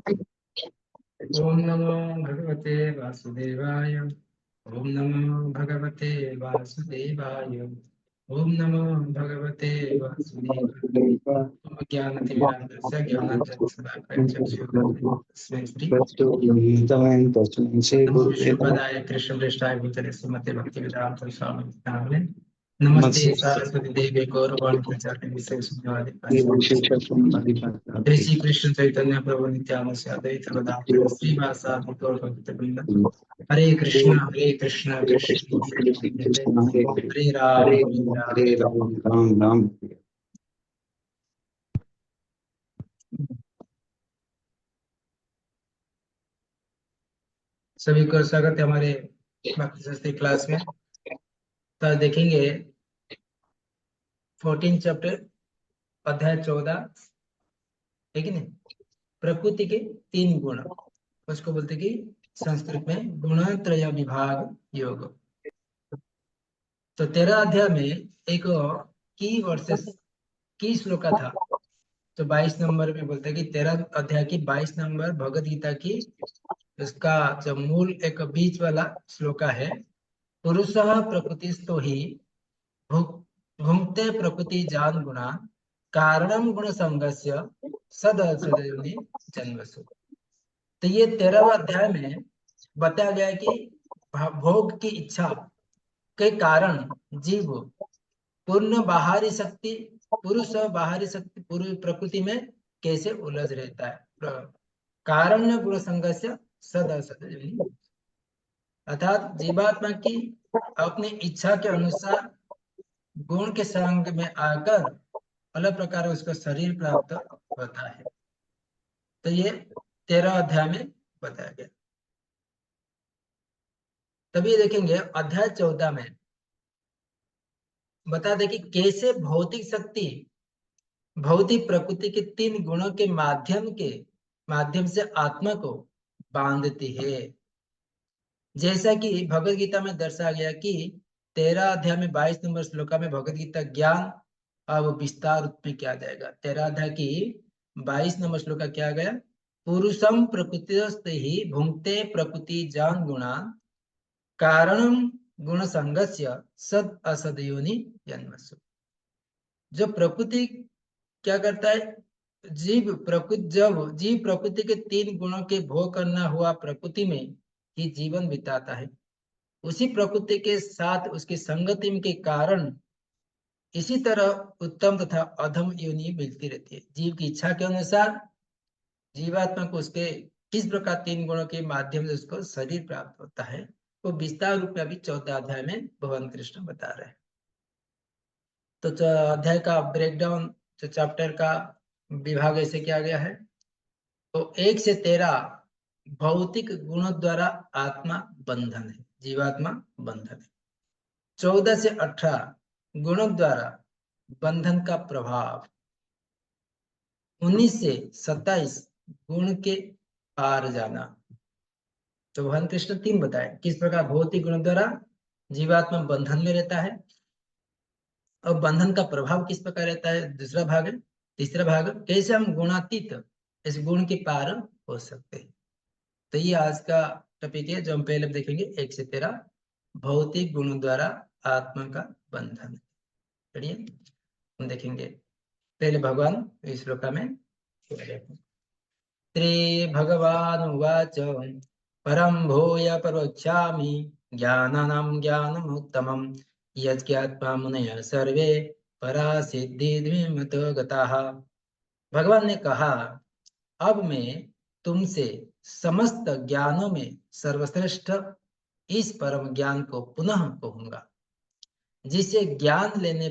ओम नमो भगवते वासुदेवाय। ओम नमो भगवते वासुदेवाय। ओम नमो भगवते वासुदेवाय। ओम ज्ञानतिमिरान्धस्य ज्ञानाञ्जनशलाकया चक्षुरुन्मिलितं तस्मै नमो विष्णुपदाय कृष्णप्रेष्ठाय भूतले श्रीमते भक्तिवेदान्त स्वामी नामिने नमस्ते सरस्वती देवी गौरवाणी प्रचारिणे विशेषज्ञादिकाचार्य श्री कृष्ण चैतन्य प्रभु नित्यानंद अद्वैत वेदांत श्रीवासादि गौर भक्तवृंद। हरे कृष्ण कृष्ण हरे राम हरे राम राम राम। सभी को स्वागत है हमारे भक्ति शास्त्री क्लास में। तो आज देखेंगे 14 चैप्टर अध्याय 14 है कि नहीं, प्रकृति के 3 गुण, उसको बोलते कि संस्कृत में गुणत्रय विभाग योग। तो 13 अध्याय में एक की वर्सेस की श्लोका था। तो 22 नंबर में बोलते हैं कि 13 अध्याय की 22 नंबर भगवद गीता की उसका जो मूल एक बीच वाला श्लोका है, पुरुषः प्रकृतिस्थो हि भुंक्ते प्रकृति जान गुणा कारणम गुण संगस्य सदसदयोनि जन्मसु। तो ये 13वां अध्याय में बताया गया है कि भोग की इच्छा के कारण जीव पूर्ण बाहरी शक्ति पुरुष बाहरी शक्ति पूर्व प्रकृति में कैसे उलझ रहता है। कारण गुण संगस्य सदसद, अर्थात जीवात्मा की अपनी इच्छा के अनुसार गुण के संग में आकर अलग प्रकार उसका शरीर प्राप्त होता है। तो ये 13 अध्याय में बताया गया। तभी देखेंगे अध्याय 14 में बता दे कि कैसे भौतिक शक्ति भौतिक प्रकृति के 3 गुणों के माध्यम से आत्मा को बांधती है। जैसा कि भगवत गीता में दर्शाया गया कि 13 अध्याय में 22 नंबर श्लोका में भगवत गीता ज्ञान अब विस्तार रूप में क्या जाएगा। 13 अध्याय की 22 नंबर श्लोका क्या गया, पुरुषम प्रकृतिस्थ ही भुंक्ते प्रकृति जान गुणा कारणम गुण संगस्य सद असद योनि जन्मसु। जो प्रकृति क्या करता है, जब जीव प्रकृति के 3 गुणों के भोग करना हुआ प्रकृति में ही जीवन बिताता है, उसी प्रकृति के साथ उसकी संगति के कारण इसी तरह उत्तम तथा अधम योनि मिलती रहती है। जीव की इच्छा के अनुसार जीवात्मा को उसके किस प्रकार 3 गुणों के माध्यम से उसको शरीर प्राप्त होता है, वो विस्तार रूप में अभी 14 अध्याय में भगवान कृष्ण बता रहे हैं। तो अध्याय का ब्रेकडाउन, जो चैप्टर का विभाग ऐसे किया गया है। तो 1 से 13 भौतिक गुणों द्वारा आत्मा बंधन है, जीवात्मा बंधन है। 14 से 18 गुणों द्वारा बंधन का प्रभाव। 19 से 27 गुण के पार जाना। तो भगवान कृष्ण 3 बताए किस प्रकार भौतिक गुणों द्वारा जीवात्मा बंधन में रहता है और बंधन का प्रभाव किस प्रकार रहता है। दूसरा भाग है, तीसरा भाग कैसे हम गुणातीत इस गुण के पार हो सकते हैं। तो ये आज का टॉपिक है जो हम पहले देखेंगे 1 से 13 भौतिक गुणों द्वारा आत्मा का बंधन। चलिए हम देखेंगे पहले भगवान इस श्लोका में। श्री भगवान उवाच परम भूय परोक्षामि ज्ञानानां ज्ञानमुत्तमं यज्ञात्मा मुनयः सर्वे परासिद्धिर्मतो गताः। भगवान ने कहा, अब मैं तुमसे समस्त ज्ञानों में सर्वश्रेष्ठ इस परम ज्ञान को पुनः कहूंगा, जिसे जान लेने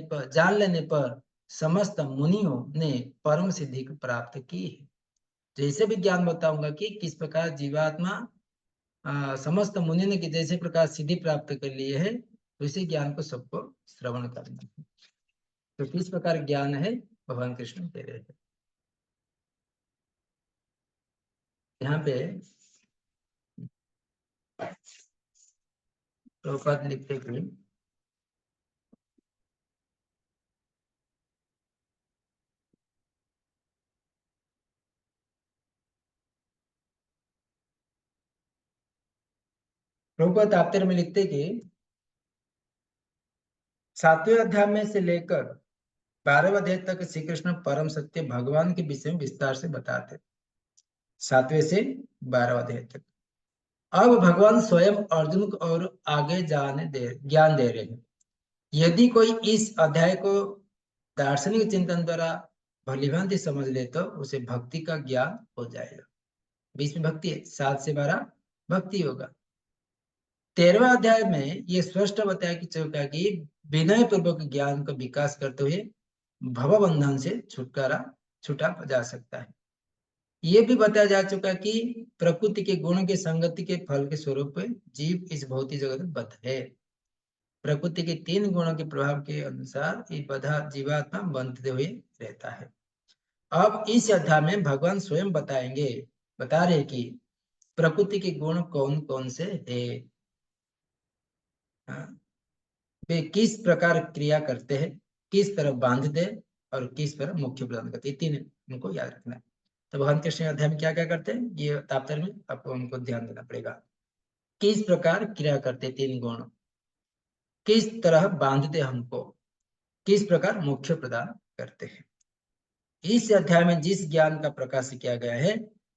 पर समस्त मुनियों ने परम सिद्धि प्राप्त की है। जैसे भी ज्ञान बताऊंगा कि किस प्रकार जीवात्मा समस्त मुनि ने जैसे प्रकार सिद्धि प्राप्त कर लिए है, उसी ज्ञान को सबको श्रवण करना है। तो किस प्रकार ज्ञान है भगवान कृष्ण कह रहे हैं। यहाँ पे प्रभुपाद लिखते कि प्रभुपाद तात्पर्य में लिखते कि 7वें अध्याय में से लेकर 12वें अध्याय तक श्री कृष्ण परम सत्य भगवान के विषय में विस्तार से बताते, 7वें से 12वें अध्याय तक। अब भगवान स्वयं अर्जुन को और आगे जाने दे ज्ञान दे रहे हैं। यदि कोई इस अध्याय को दार्शनिक चिंतन द्वारा भलीभांति समझ ले तो उसे भक्ति का ज्ञान हो जाएगा। 20 में भक्ति है, 7 से 12 भक्ति होगा। 13वें अध्याय में ये स्पष्ट बताया कि चुका कि विनय पूर्वक ज्ञान का विकास करते हुए भव बंधन से छुटा जा सकता है। ये भी बताया जा चुका कि प्रकृति के गुण के संगति के फल के स्वरूप जीव इस भौतिक जगत में बद्ध है। प्रकृति के 3 गुणों के प्रभाव के अनुसार ये बधा जीवात्मा बंधते हुए रहता है। अब इस अध्याय में भगवान स्वयं बता रहे कि प्रकृति के गुण कौन कौन से है, वे किस प्रकार क्रिया करते हैं, किस तरह बांधते हैं और किस तरह मुख्य प्रदान करते हैं। 3 उनको याद रखना है। तो भगवान कृष्ण अध्याय में क्या क्या करते हैं, ये तात्पर्य में आपको उनको ध्यान देना पड़ेगा। किस प्रकार क्रिया करते 3 गुण, किस तरह बांधते हमको, किस प्रकार मुख्य प्रदान करते हैं। इस अध्याय में जिस ज्ञान का प्रकाश किया गया है,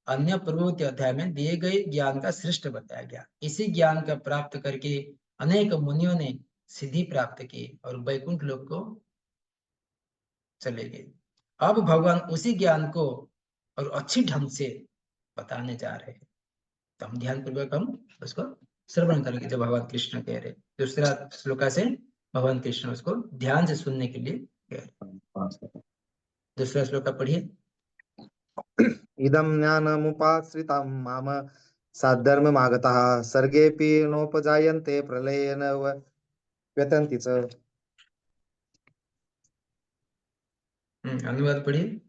अन्य पूर्ववर्ती अध्याय में दिए गए ज्ञान का श्रेष्ठ बताया गया। इसी ज्ञान का प्राप्त करके अनेक मुनियों ने सिद्धि प्राप्त की और वैकुंठ लोक को चले गए। अब भगवान उसी ज्ञान को और अच्छी ढंग से बताने जा रहे हैं, तो हम ध्यान पूर्वक हम उसको श्रवण करेंगे। जब भगवान कृष्ण कह रहे, दूसरा श्लोका से भगवान कृष्ण उसको ध्यान से सुनने के लिए कह रहे। दूसरा श्लोका पढ़िए। इदं ज्ञानमुपाश्रितं माम साधर्ममागतः सर्गेऽपि नोपजायन्ते प्रलयेन व्यतन्ति च। अनुवाद पढ़िए।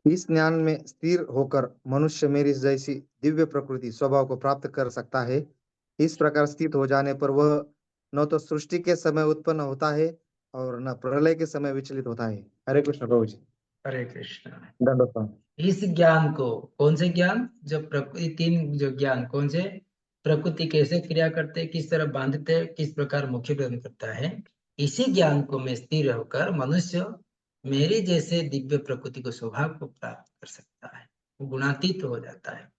इस ज्ञान में स्थिर होकर मनुष्य मेरी जैसी दिव्य प्रकृति स्वभाव को प्राप्त कर सकता है। इस प्रकार स्थित हो जाने पर वह न तो सृष्टि के समय उत्पन्न होता है और न प्रलय के समय विचलित होता है। हरे कृष्ण प्रभु जी। हरे कृष्ण। दंडवत प्रणाम। इस ज्ञान को, कौन से ज्ञान, जो प्रकृति 3 जो ज्ञान कौन से, प्रकृति कैसे क्रिया करते, किस तरह बांधते, किस प्रकार मुख्य प्रदान करता है, इसी ज्ञान को में स्थिर होकर मनुष्य मेरी जैसे दिव्य प्रकृति को स्वभाव को प्राप्त कर सकता है, वो गुणातीत हो जाता है।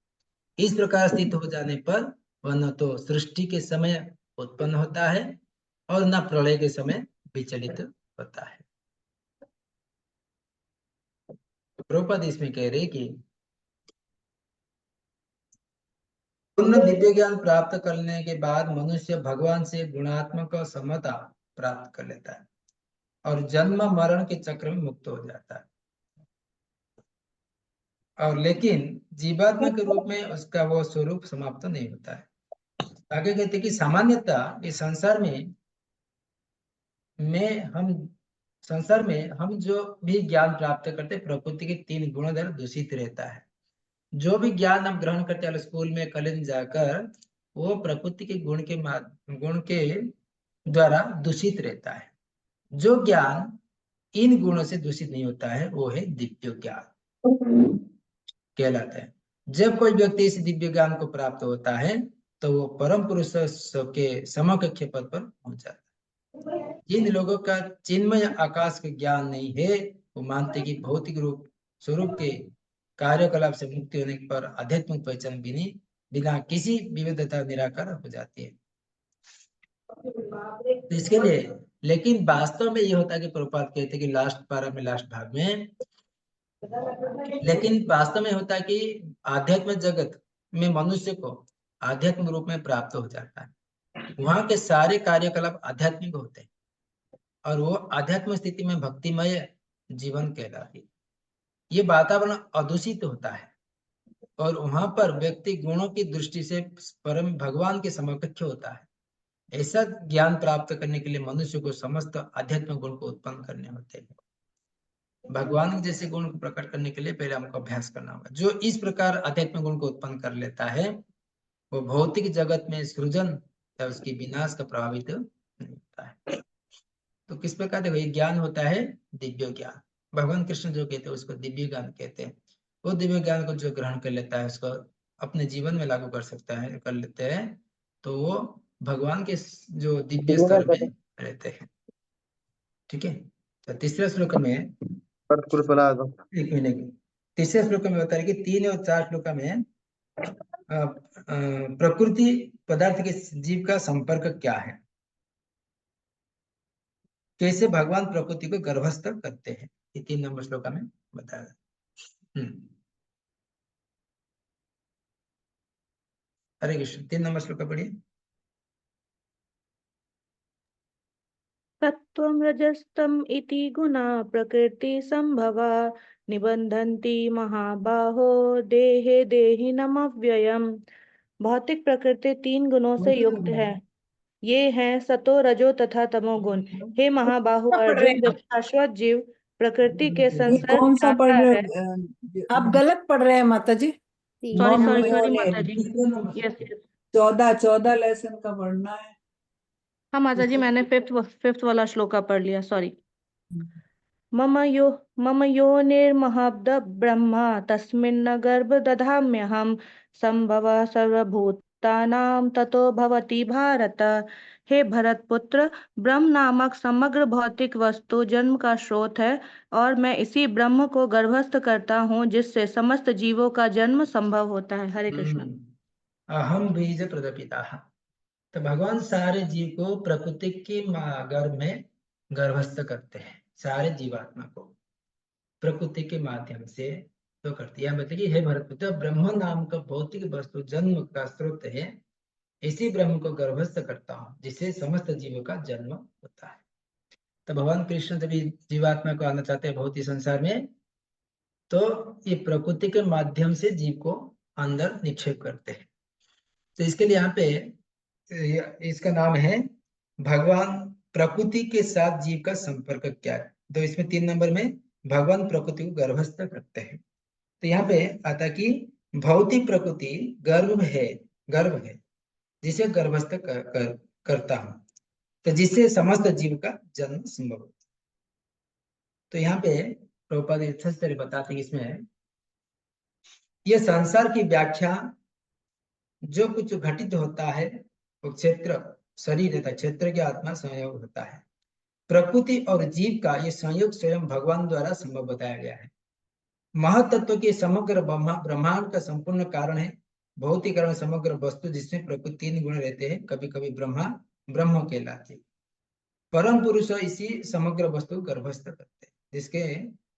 इस प्रकार स्थित हो जाने पर वह न तो सृष्टि के समय उत्पन्न होता है और न प्रलय के समय विचलित होता है। प्रभुपाद इसमें कह रहे कि पूर्ण दिव्य ज्ञान प्राप्त करने के बाद मनुष्य भगवान से गुणात्मक समता प्राप्त कर लेता है और जन्म मरण के चक्र में मुक्त हो जाता है। और लेकिन जीवात्मा के रूप में उसका वो स्वरूप समाप्त नहीं होता है। आगे कहते कि सामान्यतः इस संसार में हम जो भी ज्ञान प्राप्त करते प्रकृति के 3 गुणों द्वारा दूषित रहता है। जो भी ज्ञान हम ग्रहण करते हैं स्कूल में कॉलेज में जाकर, वो प्रकृति के गुण के द्वारा दूषित रहता है। जो ज्ञान इन गुणों से दूषित नहीं होता है वो है दिव्य ज्ञान कहलाता है। जब कोई व्यक्ति इस दिव्य ज्ञान को प्राप्त होता है तो वो परम पुरुष के समकक्ष पद पर पहुंच जाता है। जिन लोगों का चिन्मय आकाश का ज्ञान नहीं है, वो मानते कि भौतिक रूप स्वरूप के कार्यकलाप से मुक्ति होने पर आध्यात्मिक पहचान बिना किसी विविधता निराकार हो जाती है। तो इसके लिए, लेकिन वास्तव में ये होता है कि प्रभुपाद कहते हैं कि लास्ट भाग में, लेकिन वास्तव में होता है कि आध्यात्म जगत में मनुष्य को आध्यात्मिक रूप में प्राप्त हो जाता है। वहां के सारे कार्यकलाप आध्यात्मिक होते हैं और वो आध्यात्म स्थिति में भक्तिमय जीवन कहलाती है। ये वातावरण अदूषित होता है और वहां पर व्यक्ति गुणों की दृष्टि से परम भगवान के समकक्ष होता है। ऐसा ज्ञान प्राप्त करने के लिए मनुष्य को समस्त आध्यात्मिक गुण को उत्पन्न करने होते हैं। भगवान जैसे गुण को प्रकट करने के लिए पहले हमको अभ्यास करना होगा। जो इस प्रकार आध्यात्मिक गुण को उत्पन्न कर लेता है वो भौतिक जगत में सृजन या उसकी विनाश का प्रभावित नहीं होता है। तो किस प्रकार देखो, ये ज्ञान होता है दिव्य ज्ञान। भगवान कृष्ण जो कहते हैं उसको दिव्य ज्ञान कहते हैं। वो दिव्य ज्ञान को जो ग्रहण कर लेता है उसको अपने जीवन में लागू कर सकता है, कर लेते हैं, तो वो भगवान के जो दिव्य स्तर में रहते हैं। ठीक है। तो तीसरे श्लोक में, एक मिनट, तीसरे श्लोक में बता रहे कि 3 और 4 श्लोक में प्रकृति पदार्थ के जीव का संपर्क क्या है, कैसे भगवान प्रकृति को गर्भस्थ करते हैं, ये 3 नंबर श्लोक में बताया। हरे कृष्ण। 3 नंबर श्लोक पढ़िए। सत्त्वं रजस्तम इति गुणा प्रकृति संभवा निबंधन्ति महाबाहो देहे देहिनमव्ययम्। भौतिक प्रकृति 3 गुणों से युक्त है। ये हैं सतो, रजो तथा तमोगुण। हे महाबाहु अर्जुन, जब शाश्वत जीव प्रकृति के ये संसर्ग कौन में सा पढ़ आता रहे है। आप गलत पढ़ रहे हैं माता जी। सॉरी माता जी। यस। 14 लेसन का पढ़ना है। हाँ माता जी, मैंने फिफ्थ वाला श्लोका पढ़ लिया, सॉरी। मम यो निर्महब्द ब्रह्मा तस्मिन् गर्भ दधाम्यहम् संभव सर्वभूतानां ततो भवति भारत। हे भरत पुत्र, ब्रह्म नामक समग्र भौतिक वस्तु जन्म का स्रोत है और मैं इसी ब्रह्म को गर्भस्थ करता हूँ जिससे समस्त जीवों का जन्म संभव होता है। हरे कृष्ण। अहम बीज प्रदपिता। तो भगवान सारे जीव को प्रकृति के गर्भ में गर्भस्थ करते हैं, सारे जीवात्मा को प्रकृति के माध्यम से तो करते हैं। बताइए, हे भरतपुत्र, ब्रह्म नाम का भौतिक वस्तु जन्म का स्रोत है, इसी ब्रह्म को गर्भस्थ करता हूँ जिससे समस्त जीवों का जन्म होता है। तो भगवान कृष्ण सभी जीवात्मा को आना चाहते हैं भौतिक संसार में, तो ये प्रकृति के माध्यम से जीव को अंदर निक्षेप करते हैं। तो इसके लिए यहाँ पे इसका नाम है भगवान प्रकृति के साथ जीव का संपर्क क्या है। तो इसमें 3 नंबर में भगवान प्रकृति को गर्भस्थ करते हैं। तो यहाँ पे आता कि भौतिक प्रकृति गर्भ है जिसे गर्भस्थ करता हूं, तो जिससे समस्त जीव का जन्म संभव होता है। तो यहाँ पे प्रभुपाद इस तरह बताते हैं, इसमें यह संसार की व्याख्या जो कुछ घटित होता है वो क्षेत्र शरीर रहता है, क्षेत्र के आत्मा संयोग होता है। प्रकृति और जीव का ये संयोग स्वयं भगवान द्वारा संभव बताया गया है। महतत्व के समग्र ब्रह्मांड का संपूर्ण कारण है भौतिक कारण समग्र वस्तु जिसमें प्रकृति 3 गुण रहते हैं। कभी कभी ब्रह्म कहलाते। परम पुरुष इसी समग्र वस्तु को गर्भस्थ करते हैं, जिसके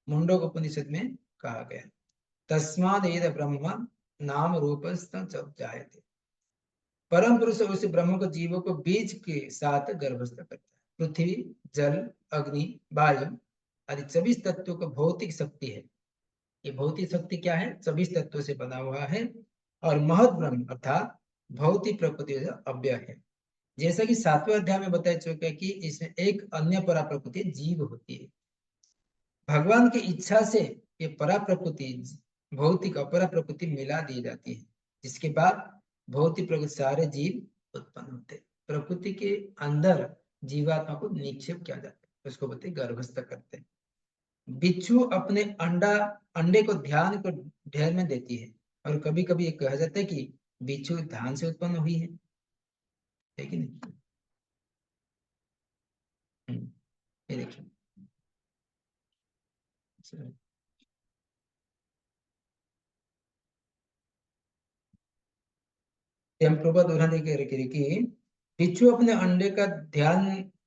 मुंडक उपनिषद में कहा गया, तस्मादेद ब्रह्म नाम रूपस्थ जायते। परम पुरुष उस ब्रह्म को जीवों को बीज के साथ गर्भस्थ करता है। पृथ्वी, जल, अग्नि, वायु आदि 24 तत्वों को भौतिक शक्ति है। ये भौतिक शक्ति क्या है? 24 तत्वों से बना हुआ है। और महत ब्रह्म अर्थात भौतिक प्रकृति अव्यय है। जैसा कि 7वें अध्याय में बताया चुका है कि इसमें एक अन्य परा प्रकृति जीव होती है। भगवान की इच्छा से ये परा प्रकृति भौतिक अपरा प्रकृति मिला दी जाती है, जिसके बाद भौतिक प्रकृति सारे जीव उत्पन्न होते हैं। प्रकृति के अंदर जीवात्मा को निक्षेप किया जाता है, उसको बोलते गर्भस्थ करते हैं। बिच्छू अपने अंडे को ध्यान को ढेर में देती है, और कभी कभी ये कहा जाता है कि बिच्छू धान से उत्पन्न हुई है कि नहीं? ये देखिए, हम प्रभुपाद उदाहरण देके कि बिच्छू अपने अंडे का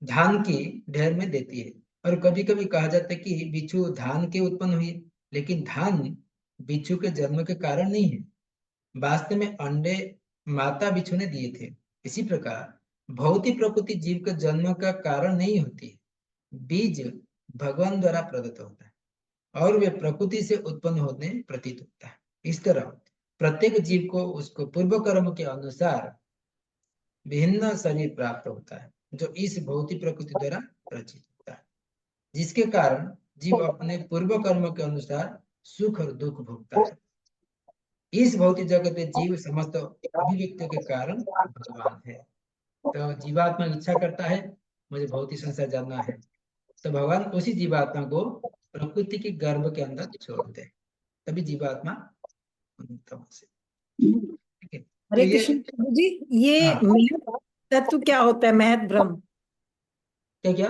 धान की ढेर में देती है, और कभी कभी कहा जाता है कि बिच्छू धान के उत्पन्न हुई, लेकिन धान बिच्छू के जन्म के कारण नहीं है, वास्तव में अंडे माता बिच्छू ने दिए थे। इसी प्रकार भौतिक प्रकृति जीव के जन्म का कारण नहीं होती, बीज भगवान द्वारा प्रदत्त होता है और वे प्रकृति से उत्पन्न होने प्रतीत होता है। इस तरह प्रत्येक जीव को उसको पूर्व कर्म के अनुसार भिन्न शरीर प्राप्त होता है, जो इस भौतिक प्रकृति द्वारा रचित होता है, जिसके कारण जीव अपने पूर्व कर्म के अनुसार सुख और दुख भोगता है। इस भौतिक जगत में जीव समस्त अभिव्यक्तियों के कारण भगवान है। तो जीवात्मा इच्छा करता है मुझे भौतिक संसार जानना है, तो भगवान उसी जीवात्मा को प्रकृति के गर्भ के अंदर छोड़ते हैं, तभी जीवात्मा से हरे ये कृष्ण प्रभु जी, ये हाँ महत तत्व क्या होता है? महत ब्रह्म, क्या क्या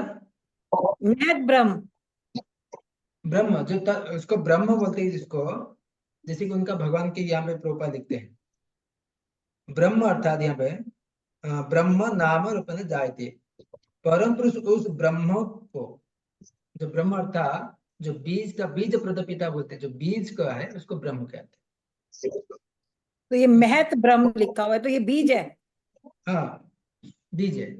महत ब्रह्म। ब्रह्म उसको ब्रह्म बोलते हैं जिसको, जैसे कि उनका भगवान के यहाँ पे प्रोपा लिखते हैं ब्रह्म अर्थात यहाँ पे ब्रह्म नाम रूपन जायते, परम पुरुष उस ब्रह्म को, जो ब्रह्म अर्थात जो बीज का बीज प्रदपिता बोलते हैं, जो बीज का है उसको ब्रह्म कहते तो ये महत ब्रह्म लिखा हुआ है, तो ये बीज है। हैं। हाँ बीज है,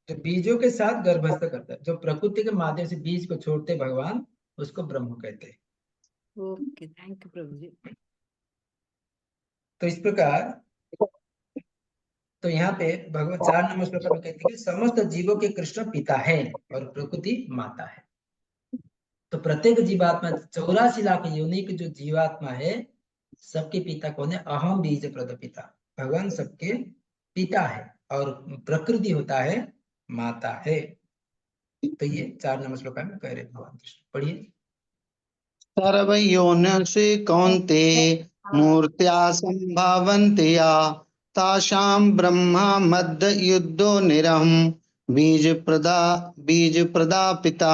जो बीजों के साथ गर्भस्थ करता है, जो प्रकृति के माध्यम से बीज को छोड़ते भगवान, उसको ब्रह्म कहते हैं। ओके, थैंक यू प्रभु जी। तो इस प्रकार, तो यहाँ पे भगवान 4 नंबर श्लोक में कहते हैं कि समस्त जीवों के कृष्ण पिता है और प्रकृति माता है। तो प्रत्येक जीवात्मा 84 लाख योनि की जो जीवात्मा है, सबके पिता कौन है? अहम बीज प्रद पिता, भगवान सबके पिता है और प्रकृति होता है माता है। तो ये 4 नंबर श्लोक में कह रहे भगवान कृष्ण। पढ़िए। सर्वयोनिषु कौन्ते मूर्त्या सम्भावन्ते या तासां ब्रह्मा मद्द युद्धो निरहं बीज प्रदा पिता।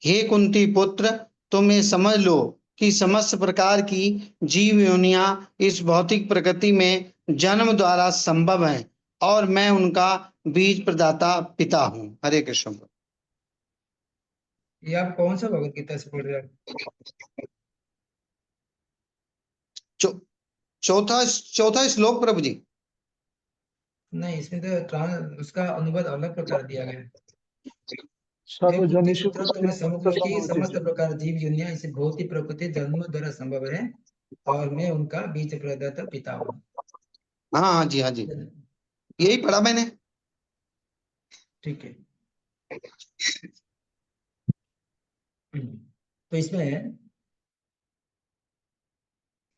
हे कुंती पुत्र, तुम ये समझ लो कि समस्त प्रकार की जीव योनियां इस भौतिक प्रकृति में जन्म द्वारा संभव हैं और मैं उनका बीज प्रदाता पिता हूँ। हरे कृष्ण। ये आप कौन सा भगवत गीता से पढ़ रहे हैं? चौथा चौथा श्लोक प्रभु जी। नहीं, इसमें तो उसका अनुवाद अलग प्रकार दिया गया है। सर्वजनिषु पुत्र तुम्हें समझ लो कि समस्त प्रकार जीव दुनिया इस भौतिक प्रकृति जन्म द्वारा संभव है और मैं उनका बीज प्रदाता पिता हूँ। हाँ हाँ जी, हाँ जी, यही पढ़ा मैंने। ठीक है। तो इसमें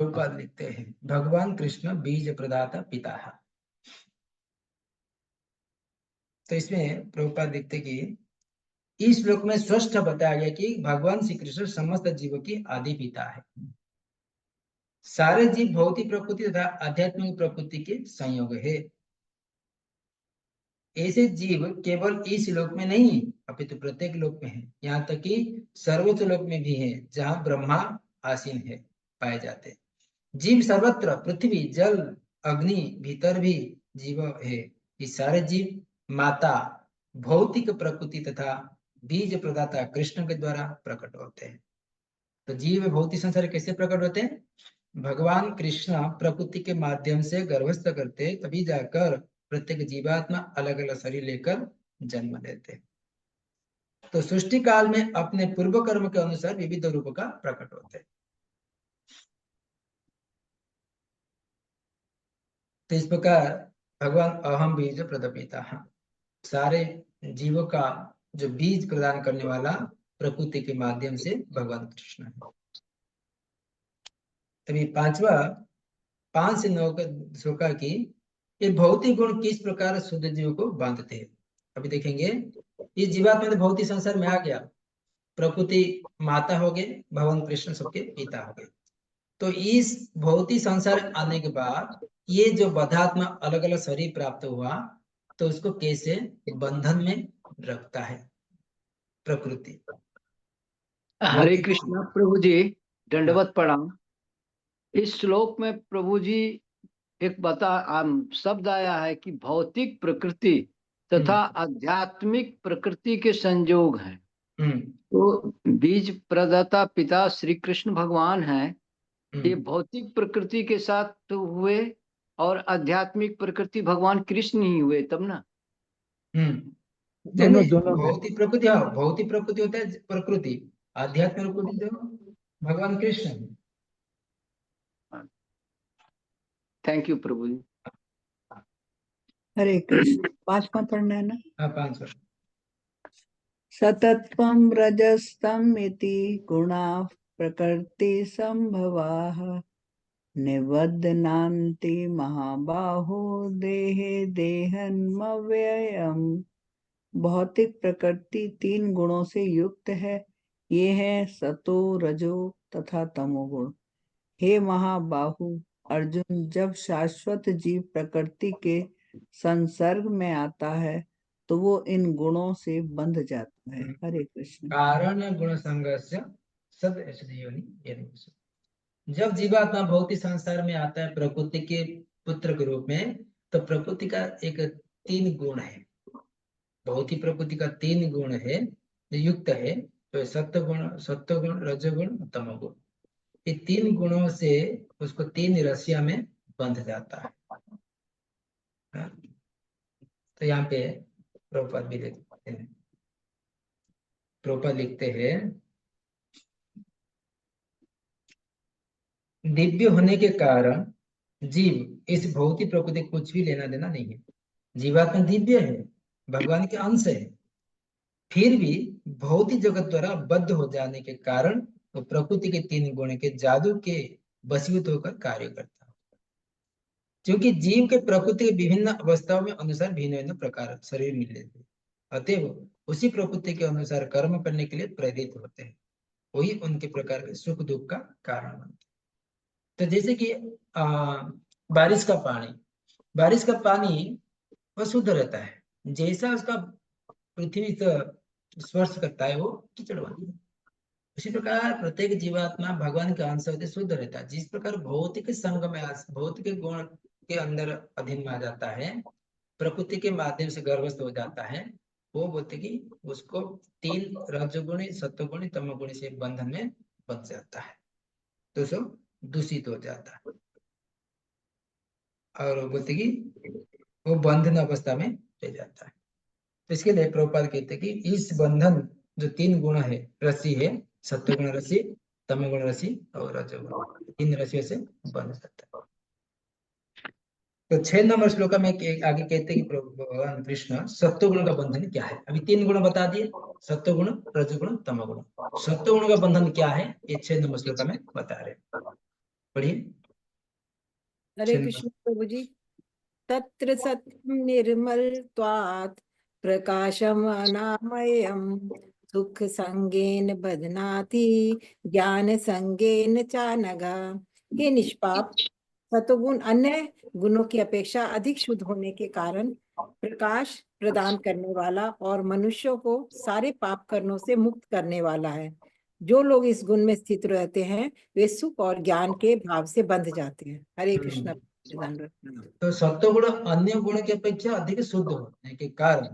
प्रभुपाद लिखते हैं भगवान कृष्ण बीज प्रदाता पिता है। तो इसमें प्रभुपाद लिखते कि इस श्लोक में स्पष्ट बताया गया कि भगवान श्री कृष्ण समस्त जीवों की आदि पिता है। सारे जीव भौतिक प्रकृति तथा आध्यात्मिक प्रकृति के संयोग है। ऐसे जीव केवल इस लोक में नहीं अपितु प्रत्येक लोक में है, यहाँ तक कि सर्वोच्च लोक में भी है जहाँ ब्रह्मा आसीन है पाए जाते हैं। जीव सर्वत्र, पृथ्वी जल अग्नि भीतर भी जीव है। ये सारे जीव माता भौतिक प्रकृति तथा बीज प्रदाता कृष्ण के द्वारा प्रकट होते हैं। तो जीव भौतिक संसार कैसे प्रकट होते हैं? भगवान कृष्ण प्रकृति के माध्यम से गर्भस्थ करते, तभी जाकर प्रत्येक जीवात्मा अलग अलग शरीर लेकर जन्म लेते हैं। तो सृष्टि काल में अपने पूर्व कर्म के अनुसार विविध रूप का प्रकट होते हैं। तो इस प्रकार भगवान अहम बीज प्रदपिता, सारे जीवों का जो बीज प्रदान करने वाला प्रकृति के माध्यम से भगवान कृष्ण है। तभी 5 से 9 श्लोक की ये भौतिक गुण किस प्रकार शुद्ध जीव को बांधते हैं, अभी देखेंगे। ये जीवात्मा तो भौतिक संसार में आ गया, प्रकृति माता हो गए, भगवान कृष्ण सबके पिता हो गए। तो इस भौतिक संसार आने के बाद ये जो बद्धात्मा अलग अलग शरीर प्राप्त हुआ, तो उसको कैसे बंधन में रखता है प्रकृति। हरे कृष्णा प्रभु जी, दंडवत प्रणाम। इस श्लोक में प्रभु जी एक शब्द आया है कि भौतिक प्रकृति तथा आध्यात्मिक प्रकृति के संयोग हैं। तो बीज प्रदाता पिता श्री कृष्ण भगवान हैं, ये भौतिक प्रकृति के साथ तो हुए और आध्यात्मिक प्रकृति भगवान कृष्ण ही हुए तब ना। भौतिक प्रकृति, हाँ भौतिक प्रकृति होता है प्रकृति, आध्यात्मिक प्रकृति जो भगवान कृष्ण। थैंक यू प्रभु जी। हरे कृष्ण। 5वां पढ़ना है ना? हाँ 5 वर्ष। सतत्वं रजस्तम इति गुणाः प्रकृति संभवाः निबध्नान्ति महाबाहो देहे देहन्मव्ययम्। भौतिक प्रकृति 3 गुणों से युक्त है, ये है सतो रजो तथा तमोगुण। हे महाबाहु, अर्जुन, जब शाश्वत जीव प्रकृति के संसर्ग में आता है तो वो इन गुणों से बंध जाता है। हरे कृष्ण। कारण गुण संघर्ष सद योनि येन। जब जीवात्मा भौतिक संसार में आता है प्रकृति के पुत्र के रूप में, तो प्रकृति का एक 3 गुण है, भौतिक प्रकृति का 3 गुण है जो युक्त है, तो सत्व गुण, रजोगुण, तमोगुण। ये 3 गुणों से उसको 3 रस्सियां में बंध जाता है। तो यहाँ पे प्रभुपाद भी लिखते हैं, प्रभुपाद लिखते हैं, दिव्य होने के कारण जीव इस भौतिक प्रकृति कुछ भी लेना देना नहीं है। जीवात्मा दिव्य है, भगवान के अंश है, फिर भी भौतिक जगत द्वारा बद्ध हो जाने के कारण वो प्रकृति के 3 गुण के जादू के वशीभूत होकर कार्य करता है। क्योंकि जीव के प्रकृति के विभिन्न अवस्थाओं में अनुसार भिन्न भिन्न प्रकार शरीर मिले थे, अतएव उसी प्रकृति के अनुसार कर्म करने के लिए प्रेरित होते हैं, वही उनके प्रकार के सुख दुख का कारण बनता है। तो जैसे कि बारिश का पानी वह शुद्ध रहता है, जैसा उसका पृथ्वी से स्पर्श करता है वो कीचड़ बनता है। उसी प्रकार प्रत्येक जीवात्मा भगवान के अंश होते शुद्ध रहता है। जिस प्रकार भौतिक संग में भौतिक गुण के अंदर अधीन में आ जाता है, प्रकृति के माध्यम से गर्भस्थ हो जाता है, वो बोलते कि उसको 3 रजोगुणी, सत्वगुणी, तमोगुणी से बंधन में बंध जाता है, तो सब दूषित हो जाता है, और बोलते कि वो बंधन अवस्था में ले जाता है। तो इसके लिए प्रभुपाद कहते हैं कि इस बंधन जो 3 गुण है, रस्सी है, सत्वगुण रस्सी, तमोगुण रस्सी और रजोगुण, 3 रस्सियों से बंध जाता है। तो 6 नंबर श्लोक में आगे कहते हैं कि भगवान कृष्ण सत्वगुण का बंधन क्या है। अभी 3 गुण बता दिए, सत्वगुण, रजोगुण, तमोगुण। सत्वगुण का बंधन क्या है, ये 6 नंबर श्लोक में बता रहे। पढ़िए। हरे कृष्ण प्रभु जी। तत्र सत्यं निर्मलत्वात् प्रकाशम अनामयम् सुख संगेन बध्नाति ज्ञान संगेन चानघा। हे निष्पाप, सतोगुण अन्य गुणों की अपेक्षा अधिक शुद्ध होने के कारण प्रकाश प्रदान करने वाला और मनुष्यों को सारे पाप कर्मों से मुक्त करने वाला है। जो लोग इस गुण में स्थित रहते हैं वे सुख और ज्ञान के भाव से बंध जाते हैं। हरे कृष्ण। तो सत्वगुण अन्य गुण की अपेक्षा अधिक शुद्ध होने के कारण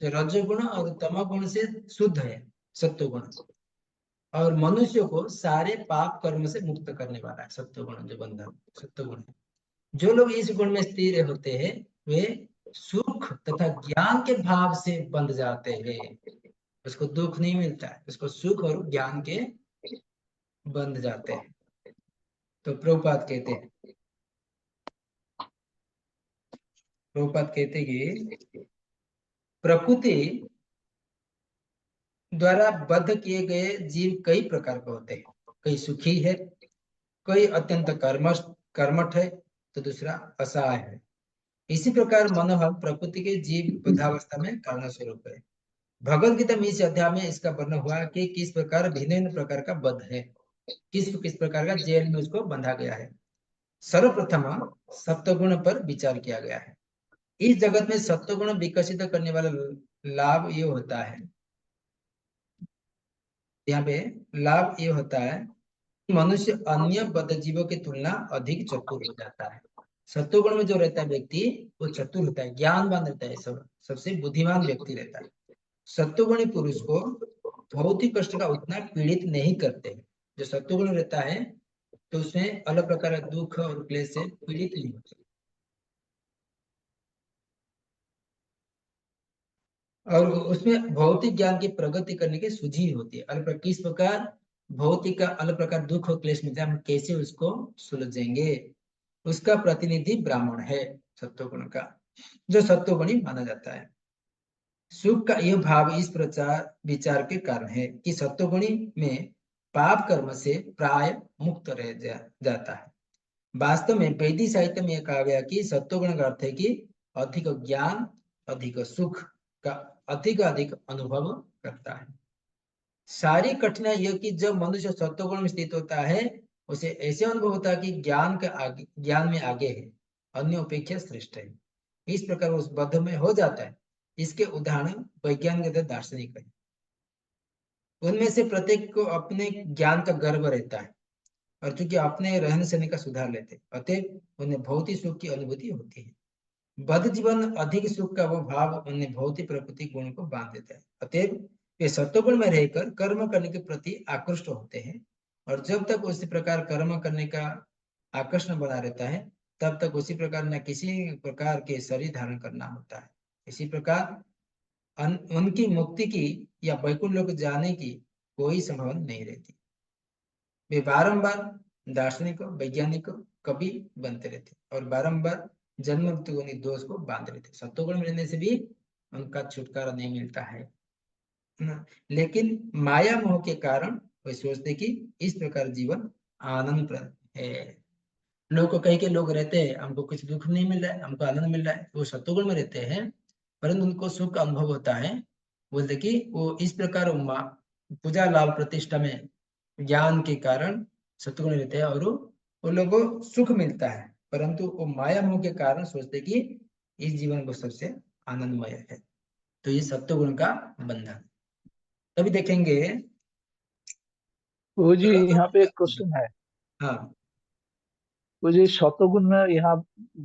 जो रजोगुण और तमोगुण से शुद्ध है सत्वगुण, और मनुष्य को सारे पाप कर्म से मुक्त करने वाला है सत्वगुण, जो बंधन सत्वगुण है। जो लोग इस गुण में स्थिर होते हैं वे सुख तथा ज्ञान के भाव से बंध जाते हैं, उसको दुख नहीं मिलता है, उसको सुख और ज्ञान के बंध जाते हैं। तो प्रभुपाद कहते कि प्रकृति द्वारा बद्ध किए गए जीव कई प्रकार के होते हैं, कई सुखी है, कोई अत्यंत कर्मठ है, तो दूसरा असहाय है। इसी प्रकार मनोहर प्रकृति के जीव बद्धावस्था में कारण स्वरूप है। भगवद गीता में इस अध्याय में इसका वर्णन हुआ कि किस प्रकार भिन्न प्रकार का बद्ध है, किस प्रकार का जेल में उसको बंधा गया है। सर्वप्रथम सत्वगुण पर विचार किया गया है। इस जगत में सत्वगुण विकसित करने वाला लाभ ये होता है, यहाँ पे लाभ ये होता है कि मनुष्य अन्य बद्ध जीवों की तुलना अधिक चतुर हो जाता है। सत्वगुण में जो रहता है व्यक्ति वो चतुर होता है, ज्ञानवान रहता है, सबसे बुद्धिमान व्यक्ति रहता है। सत्वगुणी पुरुष को भौतिक कष्ट का उतना पीड़ित नहीं करते। जो सत्वगुण रहता है तो उसमें अलग प्रकार का दुख और क्लेश से पीड़ित नहीं होते, और उसमें भौतिक ज्ञान की प्रगति करने की सूझी होती है। अलग किस प्रकार भौतिक का अलग प्रकार दुख और क्लेश मिलता है, हम कैसे उसको सुलझेंगे, उसका प्रतिनिधि ब्राह्मण है सत्वगुण का, जो सत्वगुणी माना जाता है। सुख का यह भाव इस प्रचार विचार के कारण है कि सत्वगुणी में पाप कर्म से प्राय मुक्त रह जाता है। वास्तव में वैदिक साहित्य में कहा गया कि सत्वगुण का अर्थ है कि अधिक ज्ञान, अधिक सुख का अधिक अनुभव करता है। सारी कठिनाई यह कि जब मनुष्य सत्वगुण में स्थित होता है उसे ऐसे अनुभव होता है कि ज्ञान में आगे है, अन्य अपेक्षा श्रेष्ठ है। इस प्रकार उस बद्ध में हो जाता है। इसके उदाहरण वैज्ञानिक तथा दार्शनिक है। उनमें से प्रत्येक को अपने ज्ञान का गर्व रहता है और चूंकि अपने रहन सहन का सुधार लेते हैं, अतएव उन्हें भौतिक सुख की अनुभूति होती है। बद्ध जीवन अधिक सुख का वो भाव उन्हें भौतिक प्रकृति गुण को बांध देता है। अतएव वे सत्वगुण में रहकर कर्म करने के प्रति आकृष्ट होते हैं, और जब तक उसी प्रकार कर्म करने का आकर्षण बना रहता है, तब तक उसी प्रकार न किसी प्रकार के शरीर धारण करना होता है। इसी प्रकार उनकी मुक्ति की या वैकुंठ लोक जाने की कोई संभावना नहीं रहती। वे बारंबार दार्शनिक वैज्ञानिक कवि बनते रहते और बारंबार जन्म मृत्यु दोष को बांध रहते। सत्वगुण में रहने से भी उनका छुटकारा नहीं मिलता है ना। लेकिन माया मोह के कारण वे सोचते कि इस प्रकार जीवन आनंदप्रद है। लोग को कई के लोग रहते हैं, हमको कुछ दुख नहीं मिल रहा है, हमको आनंद मिल रहा है, वो सत्वगुण में रहते हैं, परंतु उनको सुख का अनुभव होता है। बोलते कि वो इस प्रकार पूजा लाभ प्रतिष्ठा में ज्ञान के कारण सत्वगुण रहते हैं और वो लोगों को सुख मिलता है, परंतु वो माया मोह के कारण सोचते कि इस जीवन को सबसे आनंदमय है। तो ये सत्वगुण का बंधन। तभी देखेंगे वो जी यहाँ पे एक क्वेश्चन है। हाँ, वो जी सत्वगुण में यहाँ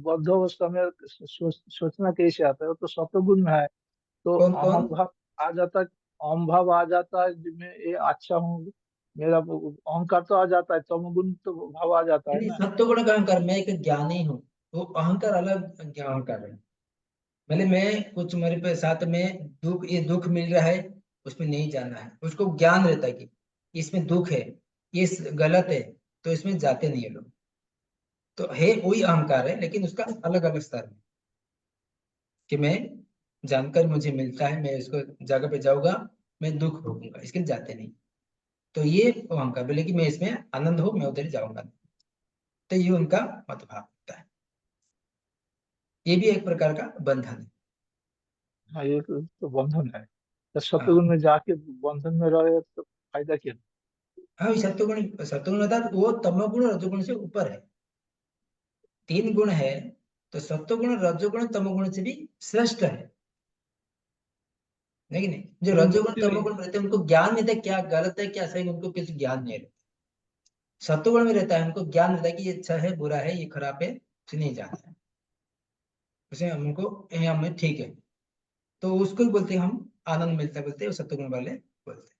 बद्ध अवस्था में सोचना कैसे आता है? तो सत्वगुण में है तो कौन अहम कौन भाव आ जाता है, अहम भाव आ जाता है, मैं ये अच्छा हूँ, मेरा अहंकार तो आ जाता है, तमोगुण तो भाव आ जाता है नहीं, ना। सत्वगुण का अहंकार, मैं एक ज्ञानी हूँ, वो अहंकार अलग अहंकार है। भले मैं कुछ मेरे पे साथ में ये दुख मिल रहा है, उसमें नहीं जाना है, उसको ज्ञान रहता है कि इसमें दुख है, ये गलत है, तो इसमें जाते नहीं है लोग। तो है वही अहंकार है, लेकिन उसका अलग अलग स्तर है कि मैं जानकर मुझे मिलता है, मैं उसको जगह पे जाऊंगा, मैं दुख भोगूंगा, इसके लिए जाते नहीं। तो ये अहंकार, बोले कि मैं इसमें आनंद हो, मैं उधर जाऊंगा। तो ये उनका मतभाव होता है। ये भी एक प्रकार का बंधन है। हाँ, ये तो बंधन है। तो हाँ, सत्वगुण में जाके बंधन में रहे तो फायदा क्या? हाँ, सत्वगुण अर्थात वो तमोगुण और रजोगुण से ऊपर है। 3 गुण है, तो सत्वगुण रजोगुण तमोगुण से भी श्रेष्ठ है। लेकिन जो फिर रजोगुण मुक्ति नहीं। तमोगुण रहते हैं, उनको ज्ञान नहीं रहता क्या गलत है क्या सही, उनको किसी ज्ञान नहीं रहता। सत्वगुण में रहता है, उनको ज्ञान रहता है कि ये अच्छा है बुरा है, ये खराब है, उसे नहीं जाना है, उसे हमको यहाँ में ठीक है, तो उसको ही बोलते हैं हम आनंद मिलता है, बोलते हैं सत्वगुण वाले बोलते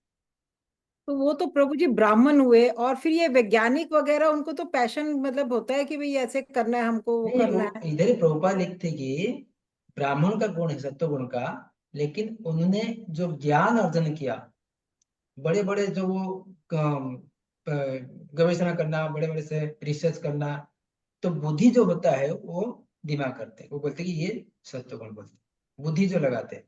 तो वो तो प्रभु जी ब्राह्मण हुए, और फिर ये वैज्ञानिक वगैरह उनको तो पैशन मतलब होता है कि भाई ऐसे करना है हमको, वो हैं। नहीं, करना वो है। इधर ही प्रभुपाद लिखते कि ब्राह्मण का गुण है सत्वगुण का, लेकिन उन्होंने जो ज्ञान अर्जन किया, बड़े बड़े जो वो गवेषणा करना, बड़े बड़े से रिसर्च करना, तो बुद्धि जो होता है वो दिमाग करते हैं, वो बोलते हैं कि ये सत्वगुण बोलते हैं, बुद्धि जो लगाते हैं।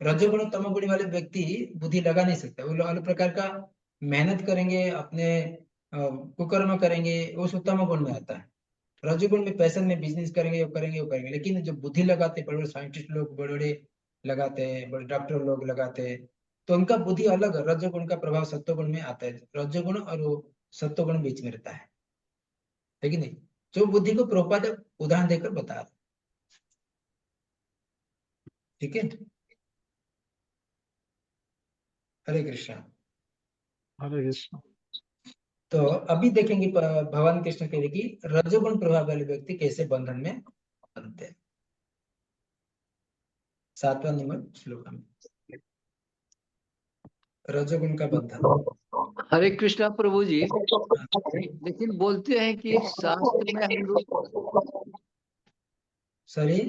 अच्छा। रजोगुण और तमोगुण वाले व्यक्ति बुद्धि लगा नहीं सकते, वो अलग प्रकार का मेहनत करेंगे, अपने कुकर्म करेंगे, वो सब तमोगुण में आता है। रजोगुण में पैशन में बिजनेस करेंगे, वो करेंगे, लेकिन जो बुद्धि लगाते हैं, बड़े बड़े साइंटिस्ट लोग, बड़े बड़े लगाते हैं, बड़े डॉक्टर लोग लगाते हैं, तो उनका बुद्धि अलग है। रजोगुण का प्रभाव सत्वगुण में आता है, रजोगुण और वो सत्वगुण बीच में रहता है कि नहीं? जो बुद्धि को प्रोपाद उदाहरण देकर बता रहे, ठीक है। हरे कृष्णा। हरे कृष्ण। तो अभी देखेंगे भगवान कृष्ण कह रहे कि रजोगुण प्रभाव वाले व्यक्ति कैसे बंधन में बनते हैं। 7वां नंबर श्लोक में रजोगुण का बंधन। हरे कृष्णा प्रभु जी। लेकिन बोलते हैं कि शास्त्र में हम लोग, सॉरी,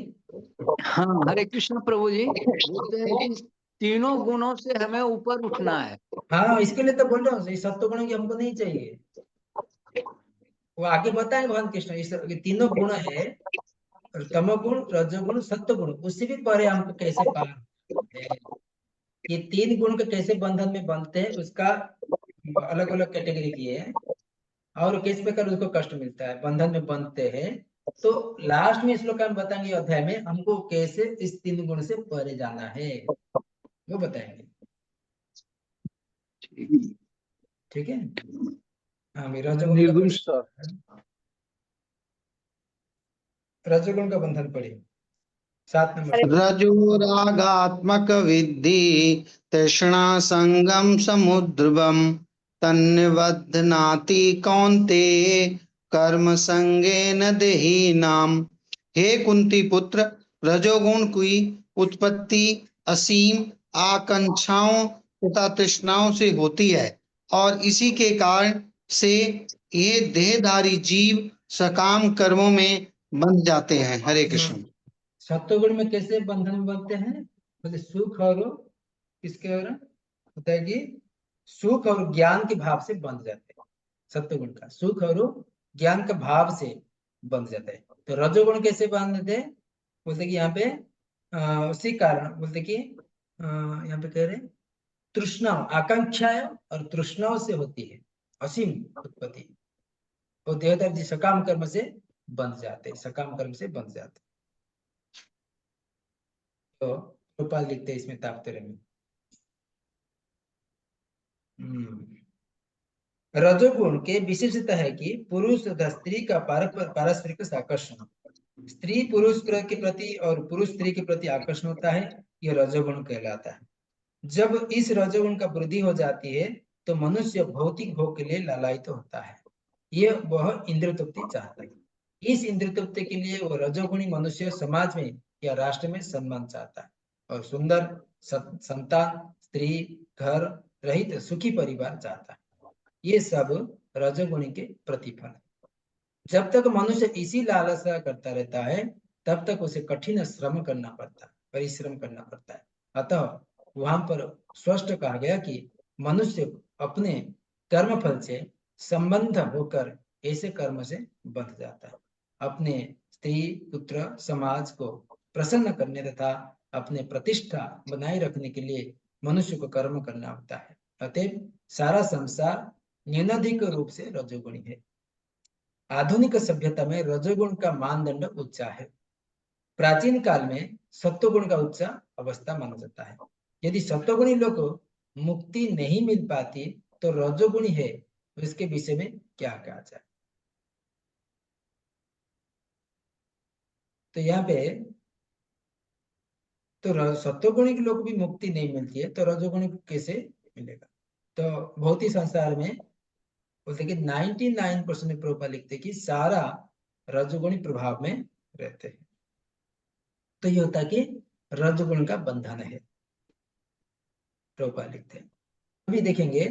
हाँ हरे कृष्णा प्रभु जी, बोलते हैं कि तीनों गुणों से हमें ऊपर उठना है। हाँ, इसके लिए तो बोल रहा हूँ, इस सत्वगुण की हमको नहीं चाहिए। वो आगे बताए भगवान कृष्ण, इस ये तीनों गुण है, तमोगुण रजोगुण सत्वगुण, उससे भी परे हमको कैसे पार है। ये 3 गुण के कैसे बंधन में बनते हैं, उसका अलग अलग कैटेगरी किए है, और किस प्रकार उसको कष्ट मिलता है, बंधन में बंधते हैं। तो लास्ट में श्लोक हम बताएंगे अध्याय में हमको कैसे इस 3 गुण से परे जाना है, वो बताएंगे, ठीक है। हाँ भाई, रजोगुण का निर्गुण पढ़िए। स्तर। रजोगुण का बंधन पढ़िए 7 नंबर से। रजोरागात्मक विद्धि तृष्णा संगम समुद्रवम तन्निबध्नाति कौन्तेय कर्म संगेन देहिनाम। हे कुंती पुत्र, रजोगुण की उत्पत्ति असीम आकांक्षाओं तथा तृष्णाओं से होती है और इसी के कारण से ये देहधारी जीव सकाम कर्मों में बंध जाते हैं। हरे कृष्ण। सत्वगुण में कैसे बंधन में बनते हैं? बोले सुख और किसके और होता है कि सुख और ज्ञान के भाव से बंध जाते हैं। सत्वगुण का सुख और ज्ञान का भाव से बंध जाता है। तो रजोगुण कैसे बांधते हैं? बोलते कि यहाँ पे उसी कारण बोलते कि यहाँ पे कह रहे तृष्णाओं, आकांक्षाएं और तृष्णाओं से होती है असीम उत्पत्ति। वो देवता जी सकाम कर्म से बंध जाते हैं, सकाम कर्म से बंध जाते हैं। तो गोपाल लिखते हैं इसमें तात्पर्य में। रजोगुण के विशेषता है कि पुरुष तथा स्त्री का पारस्परिक आकर्षण, स्त्री पुरुष के प्रति और पुरुष स्त्री के प्रति आकर्षण होता है, यह रजोगुण कहलाता है। जब इस रजोगुण का वृद्धि हो जाती है तो मनुष्य भौतिक भोग के लिए लालायित होता है। यह वह इंद्र तृप्ति चाहता है। इस इंद्र तृप्ति के लिए वो रजोगुणी मनुष्य समाज में या राष्ट्र में सम्मान चाहता है और सुंदर संतान, स्त्री, घर रहित सुखी परिवार चाहता है। ये सब रजोगुणी के प्रतिफल है। जब तक मनुष्य इसी लालसा करता रहता है तब तक उसे कठिन श्रम करना पड़ता है, परिश्रम करना पड़ता है। अतः वहां पर स्पष्ट कहा गया कि मनुष्य अपने कर्म फल से संबंध होकर ऐसे कर्म से बंध जाता है। अपने स्त्री, पुत्र, समाज को प्रसन्न करने तथा अपने प्रतिष्ठा बनाए रखने के लिए मनुष्य को कर्म करना होता है। अतः सारा संसार न्यूनाधिक रूप से रजोगुणी है। आधुनिक सभ्यता में रजोगुण का मानदंड उच्च है। प्राचीन काल में सत्वगुण का उच्च अवस्था माना जाता है। यदि सत्वगुणी लोग मुक्ति नहीं मिल पाती तो रजोगुणी है, तो इसके विषय में क्या कहा जाए? तो यहाँ पे तो सत्वगुणी के लोग भी मुक्ति नहीं मिलती है तो रजोगुणी कैसे मिलेगा? तो भौतिक संसार में बोलते कि 99% में प्रभुपाद लिखते कि सारा रजोगुणी प्रभाव में रहते हैं। तो ये होता है कि रजोगुण का बंधन है, प्रभुपाद लिखते हैं। अभी देखेंगे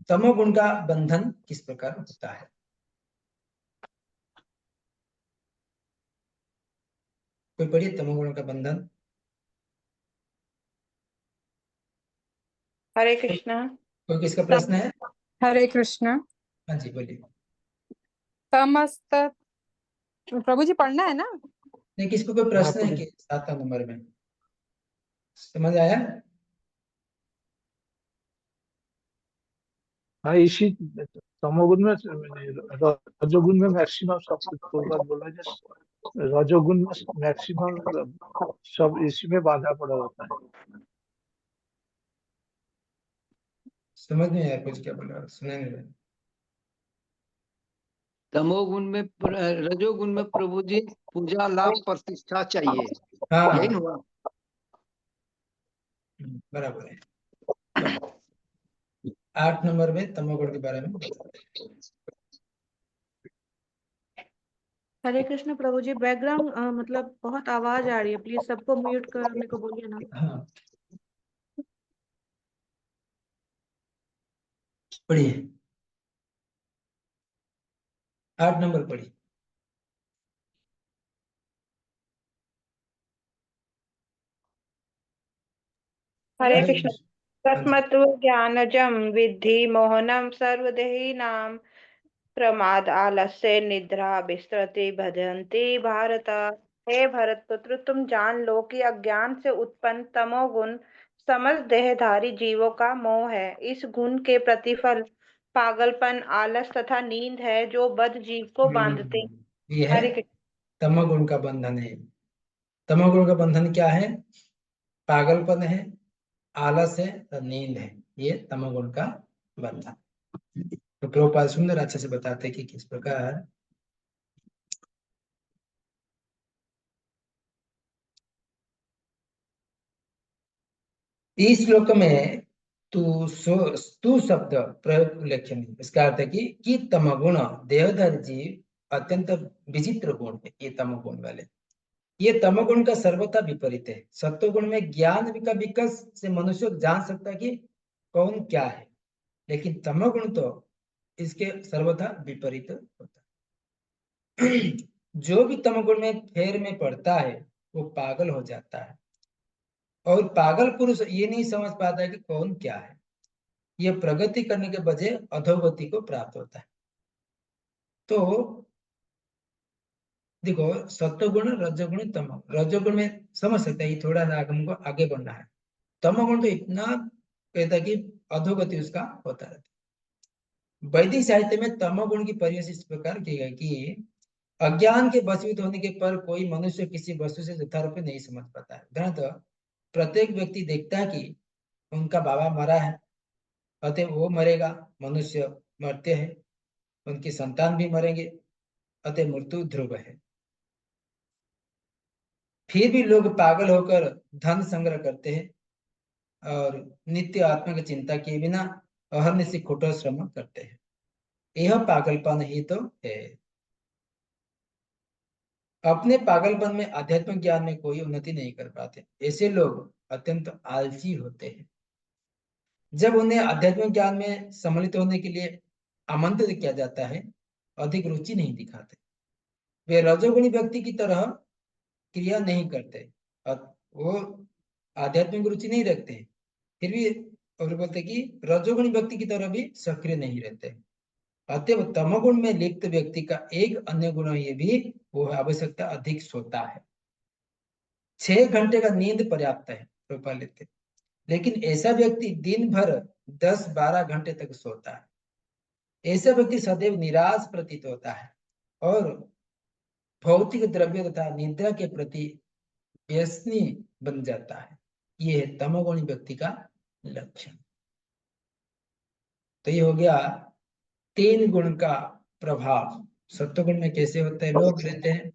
तमोगुण का बंधन किस प्रकार होता है। कोई पढ़िए तमोगुण का बंधन। हरे कृष्णा। कोई किसका प्रश्न है? हरे कृष्णा। हाँ जी बोलिए। तमस्त प्रभु जी पढ़ना है ना? नहीं, किसको कोई प्रश्न है कि 7 नंबर में समझ आया? हाँ, इसी तमोगुण में रजोगुण में मैक्सिमम सब कुछ बोला जाए। रजोगुण में मैक्सिमम सब इसी में बाधा पड़ा रहता है। समझ नहीं आया कुछ क्या बोला, सुना नहीं। तमोगुण में रजोगुण में प्रभु जी पूजा लाभ प्रतिष्ठा चाहिए, हाँ यही हुआ। बराबर है। 8 नंबर में तमोगुण के बारे में बताते हैं। हरे कृष्ण प्रभु जी, बैकग्राउंड मतलब बहुत आवाज आ रही है, प्लीज सबको म्यूट करने को बोलिए ना। हाँ पढ़िए 8 नंबर पढ़िए। हरे हरे कृष्ण। कृष्ण। हाँ जी। तस्मत्व ज्ञानजम विद्धि मोहनम सर्वदेहिनाम प्रमाद आलस्य निद्रा विस्तृति भजन्ति भारत। हे भरत पुत्र, तुम जान लो कि अज्ञान से उत्पन्न तमोगुण समस्त देहधारी जीवों का मोह है। इस गुण के प्रतिफल पागलपन, आलस तथा नींद है जो बद्ध जीव को बांधते हैं। ये है हरे कृष्ण। तमोगुण का बंधन है। तमोगुण का बंधन क्या है? पागलपन है, आलस है और नींद है। ये तमोगुण का बंधन। तो प्रभुपाद सुंदर अच्छे से बताते कि किस प्रकार इस श्लोक में तू शब्द प्रयोग उल्लेखनीय। इसका अर्थ है कि तमगुण देहधर जीव अत्यंत विचित्र गुण है। ये तमगुण वाले, ये तमगुण का सर्वथा विपरीत है। सत्वगुण में ज्ञान का विकास से मनुष्य जान सकता है कि कौन क्या है, लेकिन तमगुण तो इसके सर्वथा विपरीत होता है। जो भी तमगुण में फेर में पड़ता है वो पागल हो जाता है, और पागल पुरुष ये नहीं समझ पाता है कि कौन क्या है। यह प्रगति करने के बजाय अधोगति को प्राप्त होता है। तो देखो, सत्वगुण रजोगुण तमोगुण, रजोगुण में समझ सकते हैं थोड़ा सा हमको आगे बढ़ना है। तमोगुण तो इतना कहता है कि अधोगति उसका होता रहता है। वैदिक साहित्य में तमोगुण की परिभाषा इस प्रकार की गई कि अज्ञान के वशीभूत होने के पर कोई मनुष्य किसी वस्तु से यथारूप नहीं समझ पाता है। उदाहरणतः प्रत्येक व्यक्ति देखता है कि उनका बाबा मरा है, अतः वो मरेगा। मनुष्य मरते हैं, उनकी संतान भी मरेंगे, अतः मृत्यु ध्रुव है। फिर भी लोग पागल होकर धन संग्रह करते हैं और नित्य आत्मा की चिंता किए बिना अहर्निश से खोटा श्रम करते हैं। यह पागलपन ही तो है। अपने पागलपन में आध्यात्मिक ज्ञान में कोई उन्नति नहीं कर पाते। ऐसे लोग अत्यंत आलसी होते हैं। जब उन्हें आध्यात्मिक ज्ञान में सम्मिलित होने के लिए आमंत्रित किया जाता है, अधिक रुचि नहीं दिखाते। वे रजोगुणी व्यक्ति की तरह क्रिया नहीं करते और वो आध्यात्मिक रुचि नहीं रखते, फिर भी और बोलते कि रजोगुणी व्यक्ति की तरह भी सक्रिय नहीं रहते। अतएव तमोगुण में लिप्त व्यक्ति का एक अन्य गुण ये भी वो आवश्यकता अधिक सोता है। 6 घंटे का नींद पर्याप्त है रूपा लेते, लेकिन ऐसा व्यक्ति दिन भर 10-12 घंटे तक सोता है। ऐसा व्यक्ति सदैव निराश प्रतीत होता है और भौतिक द्रव्य तथा निद्रा के प्रति व्यसनी बन जाता है। यह है तमोगुणी व्यक्ति का लक्षण। तो ये हो गया 3 गुण का प्रभाव। सत्वगुण में कैसे होता है, लोग रहते हैं।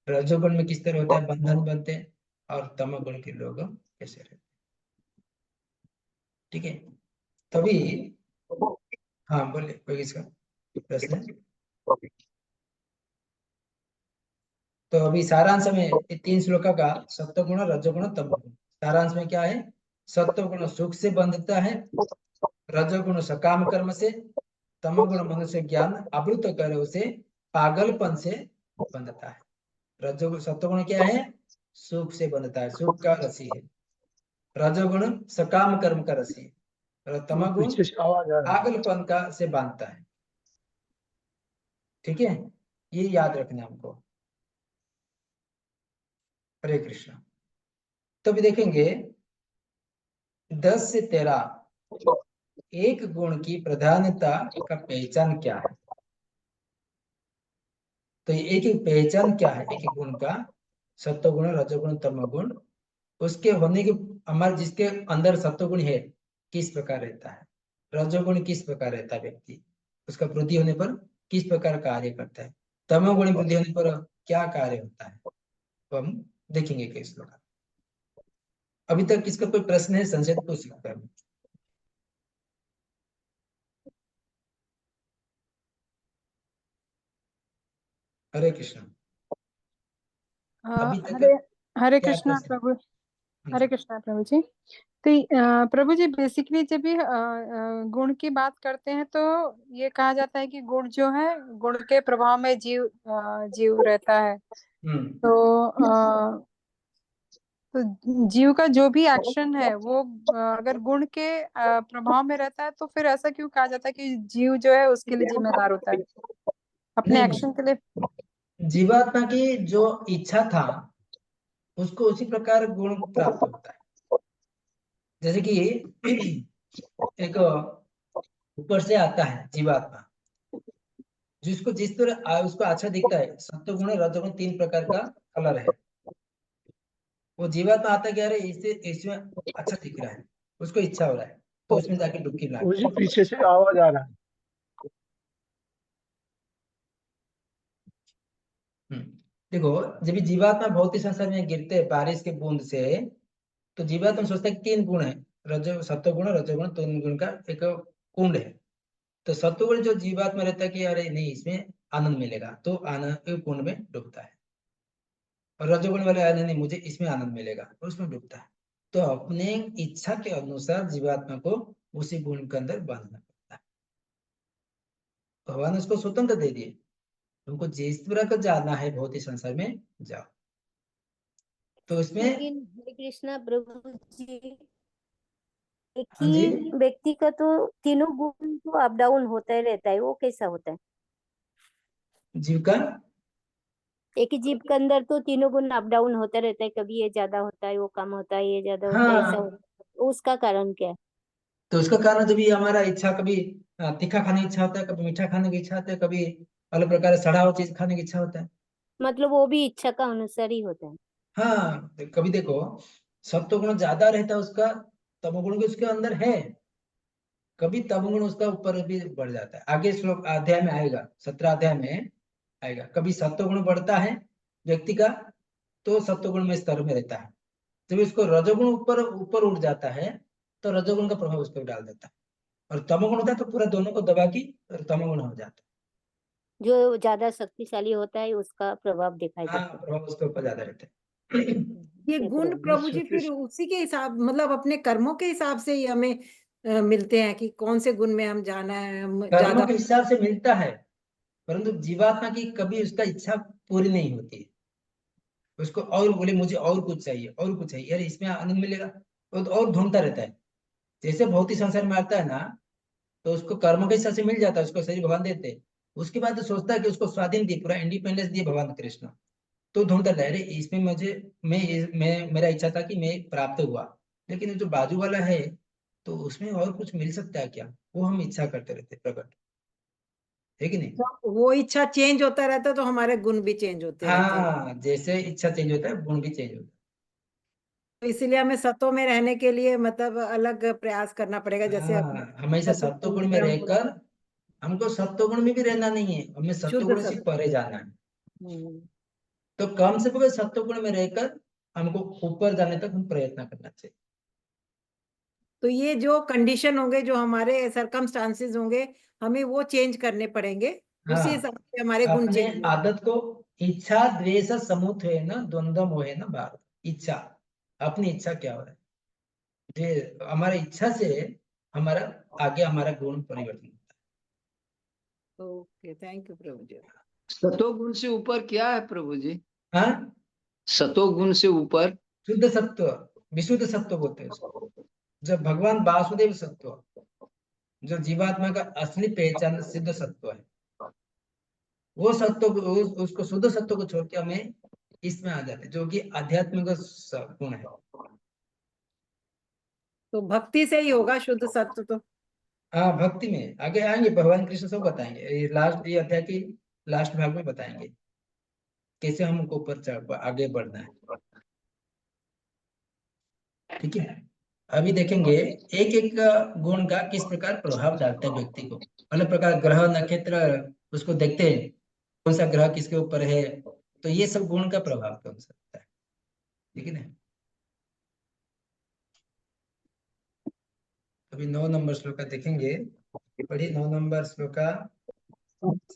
रजोगुण में किस तरह होता है, बंधन बनते हैं। और तमोगुण के लोग कैसे रहते हैं। ठीक है, तभी हाँ बोले, कोई किसका प्रश्न है? तो अभी सारांश में 3 श्लोकों का सत्वगुण रजोगुण तमोगुण, सारांश में क्या है? सत्वगुण सुख से बंधता है, रजोगुण सकाम कर्म से, तमोगुण मनुष्य ज्ञान आवृत कर उसे पागलपन से बंधता है। रजोगुण सत्वगुण क्या है? सुख से बंधता है, सुख का रसी है। रजोगुण सकाम कर्म का रसी है, और तमोगुण पीछे से आवाज आ रहा है। पागलपन का से बांधता है। ठीक है, ये याद रखना हमको। हरे कृष्ण। तो भी देखेंगे 10 से 13 एक गुण की प्रधानता का पहचान क्या है। तो एक एक पहचान क्या है एक एक गुण का, सत्वगुण रजोगुण तमोगुण, उसके होने के हमारे जिसके अंदर सत्वगुण है किस प्रकार रहता है, रजोगुण किस प्रकार रहता है, व्यक्ति उसका वृद्धि होने पर किस प्रकार कार्य करता है, तमोगुण वृद्धि होने पर क्या कार्य होता है, तो हम देखेंगे किस प्रकार। अभी तक किसका कोई प्रश्न है, संशय पूछ सकता है। हरे कृष्ण। अभी तक हरे हरे क्या कृष्णा प्रश्न? प्रभु, हाँ हरे जी। कृष्णा प्रभु जी। तो प्रभु जी बेसिकली जब भी गुण की बात करते हैं तो ये कहा जाता है कि गुण जो है गुण के प्रभाव में जीव रहता है। तो जीव का जो भी एक्शन है वो अगर गुण के प्रभाव में रहता है तो फिर ऐसा क्यों कहा जाता है कि जीव जो है उसके लिए जिम्मेदार होता है अपने नहीं एक्शन के लिए? जीवात्मा की जो इच्छा था उसको उसी प्रकार गुण प्राप्त होता है। जैसे कि एक ऊपर से आता है जीवात्मा, जिसको जिस तरह उसको अच्छा दिखता है, सत्वगुण रजोगुण 3 प्रकार का कलर है। वो जीवात्मा आता क्या रहे इससे इसमें अच्छा दिख रहा है, उसको इच्छा हो रहा है, तो उसमें जाके डुबकी वो जी लगा। पीछे से आवाज आ रहा है। देखो, जब भी जीवात्मा भौतिक संसार में गिरते हैं बारिश के बूंद से, तो जीवात्मा सोचता है कि 3 गुण है, सत्वगुण रजोगुण 3 गुण का एक कुंड है। तो सत्वगुण जो जीवात्मा रहता है कि अरे नहीं इसमें आनंद मिलेगा, तो आनंद कुंड में डूबता है। और रजोगुण वाले अरे नहीं मुझे इसमें आनंद मिलेगा, तो उसमें डूबता है। तो अपने इच्छा के अनुसार जीवात्मा को उसी गुण के अंदर बांधना पड़ता है। भगवान उसको स्वतंत्र दे दिए, तुमको जिस तरह का जाना है भौतिक संसार में जाओ। तो उसमें लेकिन हरे कृष्णा प्रभु जी, एक हाँ जी, ही व्यक्ति का तो तीनों गुण तो अप डाउन होता ही रहता है, वो कैसा होता है? जीव का एक ही जीव के अंदर तो तीनों गुण अप डाउन होता रहता है, कभी ये ज्यादा होता है, वो कम होता है, ये ज्यादा होता है, ऐसा हाँ, होता है। उसका कारण क्या है? तो उसका कारण जब ये हमारा इच्छा, कभी तीखा खाने की इच्छा होता है, कभी मीठा खाने की इच्छा होता है, कभी अलग प्रकार से सड़ा हुआ चीज खाने की इच्छा होता है। मतलब वो भी इच्छा का अनुसार ही होता है। हाँ, तो कभी देखो सत्वगुण ज्यादा रहता है उसका, तमोगुण भी उसके अंदर है, कभी तमोगुण उसका ऊपर भी बढ़ जाता है। आगे श्लोक अध्याय में आएगा, 17 अध्याय में आएगा, कभी सत्वगुण बढ़ता है व्यक्ति का, तो सत्वगुण में स्तर में रहता है। जब इसको रजोगुण ऊपर ऊपर उठ जाता है, तो रजोगुण का प्रभाव उस पर डाल देता है, और तमोगुण होता है तो पूरा दोनों को दबा के तमोगुण हो जाता जो ज्यादा शक्तिशाली होता है उसका प्रभाव दिखाई है। हाँ, देता प्रभाव उसके ऊपर ज्यादा रहता है। ये है। गुण प्रभु जी फिर उसी के हिसाब, मतलब अपने कर्मों के हिसाब से ही हमें मिलते हैं कि कौन से गुण में हम जाना है, हम कर्मों ज्यादा। के हिसाब से मिलता है, परंतु जीवात्मा की कभी उसका इच्छा पूरी नहीं होती है। उसको और बोले मुझे और कुछ चाहिए, और कुछ चाहिए, यार इसमें आनंद मिलेगा, वो तो और ढूंढता रहता है। जैसे भौतिक संसार में आता है ना, तो उसको कर्म के हिसाब से मिल जाता है, उसको शरीर भगवान देते हैं। उसके बाद तो सोचता है कि उसको स्वाधीन दिए, पूरा इंडिपेंडेंस दिए भगवान कृष्ण, तो ढूंढता है अरे इसमें मुझे, मैं मेरा इच्छा था कि मैं प्राप्त हुआ, लेकिन जो बाजू वाला है तो उसमें और कुछ मिल सकता है क्या, वो हम इच्छा करते रहते प्रकट, है कि नहीं। तो वो इच्छा चेंज होता रहता है तो हमारे गुण भी चेंज होते रहते हैं। हाँ, जैसे इच्छा चेंज होता है गुण भी चेंज होता तो इसीलिए हमें सत्व में रहने के लिए मतलब अलग प्रयास करना पड़ेगा, है। जैसे अभी हाँ, हमेशा सत्व गुण में हम रहकर, हमको सत्व गुण में भी रहना नहीं है, हमें सत्व शुद्ध गुण से सत्व। परे जाना है। हम्म। तो कम से कम सत्व गुण में रहकर हमको ऊपर जाने तक हम प्रयत्न करना चाहिए। तो ये जो कंडीशन होंगे, जो हमारे सरकमस्टांसेस होंगे, हमें वो चेंज करने पड़ेंगे, हाँ, उसी हिसाब से हमारे गुण अपने चेंज होंगे। आदत को, इच्छा द्वेष समुत है ना द्वंद्व मोहे ना भारत, इच्छा, अपनी इच्छा क्या हो रहा है, जो हमारा इच्छा से हमारा आगे हमारा गुण परिवर्तन होता ओके, थैंक यू प्रभु जी। सतोगुण से ऊपर क्या है प्रभु जी? है। हाँ, सतोगुण से ऊपर शुद्ध सत्व, विशुद्ध सत्व बोलते हैं उसको, जब भगवान वासुदेव सत्व, जो जीवात्मा का असली पहचान सिद्ध सत्व है, वो सत्व उसको शुद्ध सत्व को छोड़ के हमें इसमें आ जाते हैं, जो कि आध्यात्मिक गुण है। तो भक्ति से ही होगा शुद्ध सत्व तो। हाँ, भक्ति में आगे आएंगे, भगवान कृष्ण सब बताएंगे, ये लास्ट, ये अध्याय की लास्ट भाग में बताएंगे कैसे हमको ऊपर चढ़ आगे बढ़ना है। ठीक है, अभी देखेंगे एक एक गुण का किस प्रकार प्रभाव डालता है व्यक्ति को, अलग प्रकार ग्रह नक्षत्र उसको देखते हैं, कौन सा ग्रह किसके ऊपर है, तो ये सब गुण का प्रभाव कौन सा होता है। ठीक है ना। अभी 9 नंबर श्लोक देखेंगे, पढ़िए 9 नंबर श्लोक।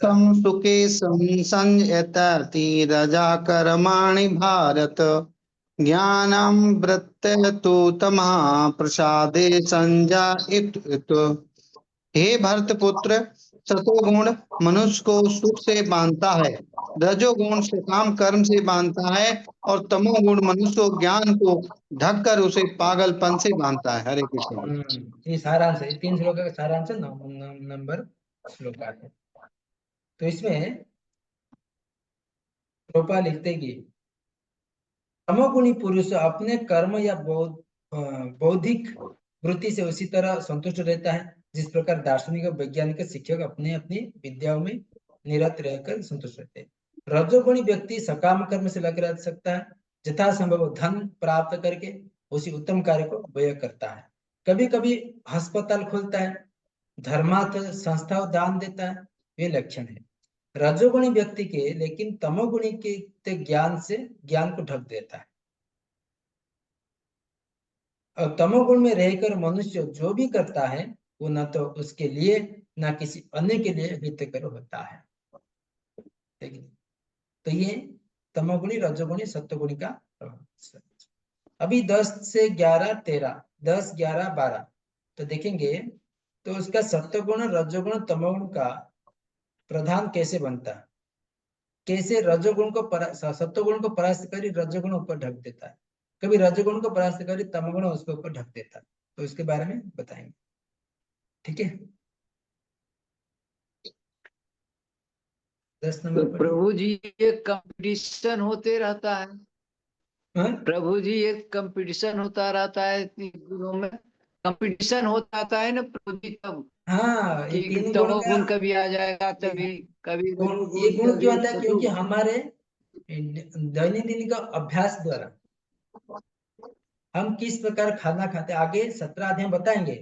तम सुखे संसंयति रजा कर्माणि भारत ज्ञानम वृत्तय तु तमः प्रसादे संजायित। हे भरत पुत्र, सतोगुण मनुष्य को सुख से बांधता है, रजोगुण सकाम कर्म से बांधता है, और तमोगुण मनुष्य को ज्ञान को ढककर उसे पागलपन से बांधता है। हरे कृष्ण। ये सारांश है, 3 श्लोक का सारांश है, 9 नंबर श्लोक है। तो इसमें रूपा लिखते कि तमोगुणी पुरुष अपने कर्म या बौद्धिक वृत्ति से उसी तरह संतुष्ट रहता है जिस प्रकार दार्शनिक और वैज्ञानिक शिक्षक अपने अपनी विद्याओं में निरत रहकर संतुष्ट रहते हैं। रजोगुणी व्यक्ति सकाम कर्म से लग रह सकता है, यथासंभव धन प्राप्त करके उसी उत्तम कार्य को व्यय करता है, कभी कभी अस्पताल खोलता है, धर्मार्थ संस्था दान देता है, वे लक्षण है। रजोगुणी व्यक्ति के लेकिन तमोगुणी के ज्ञान से ज्ञान को ढक देता है। और तमोगुण में रहकर मनुष्य जो भी करता है वो न तो उसके लिए न किसी अन्य के लिए हितकर होता है। ठीक है, तो ये तमोगुणी, रजोगुणी, सत्वगुणी का प्रभाव। अभी 10 से 11, 13, 10, 11, 12 तो देखेंगे तो उसका सत्वगुण, रजोगुण, तमोगुण का प्रधान कैसे बनता है, कैसे रजोगुण को सत्वगुण को परास्त कर रजोगुण ऊपर ढक देता है, कभी रजोगुण को परास्त कर तमोगुण उसके ऊपर ढक देता है। तो इसके बारे में बताएंगे। ठीक है, 10 तो नंबर प्रभु जी ये कंपटीशन होते रहता है। हाँ? प्रभु जी ये कंपटीशन होता रहता है, गुणों में कंपटीशन होता रहता है ना प्रभु जी, तब हाँ, ये कि तीन गुण का तमोगुण कभी आ जाएगा, तभी कभी गुण, ये रजोगुण, गुण क्यों कभी आता है? क्योंकि हमारे दैनंदिन का अभ्यास द्वारा हम किस प्रकार खाना खाते हैं, आगे 17 अध्याय बताएंगे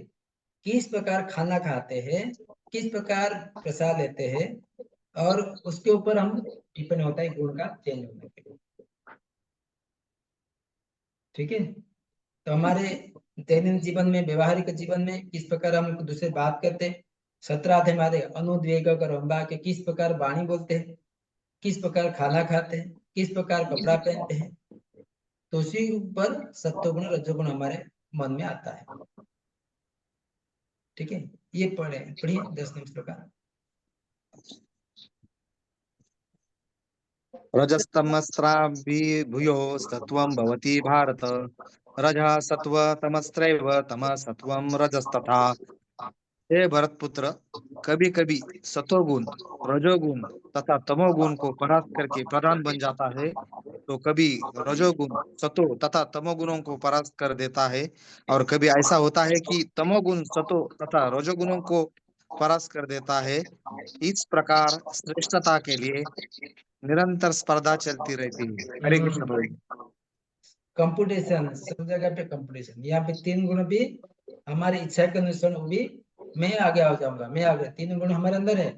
किस प्रकार खाना खाते हैं, किस प्रकार प्रसाद लेते हैं, और उसके ऊपर हम डिपेंड होता है गुण का चेंज होने के लिए। ठीक है, तो हमारे दैनिक जीवन में, व्यवहारिक जीवन में किस प्रकार हम दूसरे बात करते हैं। 17 अध्याय हमारे अनुद्वेग कर के किस प्रकार वाणी बोलते हैं, किस प्रकार खाना खाते हैं, किस प्रकार कपड़ा पहनते हैं, तो उसी ऊपर सत्वगुण, रजोगुण हमारे मन में आता है। ठीक है, ये पढ़िए 10 नंबर का। रजस्तमस्राभिभूयो सत्वं भवति भारत। रजः सत्व तमस्त्रैव तमः सत्वं रजस्तथा। हे भरतपुत्र, कभी कभी सतोगुण, रजोगुण तथा तमोगुण को परास्त करके प्रधान बन जाता है, तो कभी रजोगुण सतो तथा तमोगुणों को परास्त कर देता है, और कभी ऐसा होता है कि तमोगुण सतो तथा रजोगुणों को परास्त कर देता है। इस प्रकार श्रेष्ठता के लिए निरंतर स्पर्धा चलती रहती है। हरे कृष्ण प्रभु। कंपटीशन, सब जगह पे कंपटीशन। यहाँ पे 3 गुण भी हमारी इच्छा के अनुसार, वो भी मैं आगे आ जाऊंगा, मैं आगे, 3 गुण हमारे अंदर है।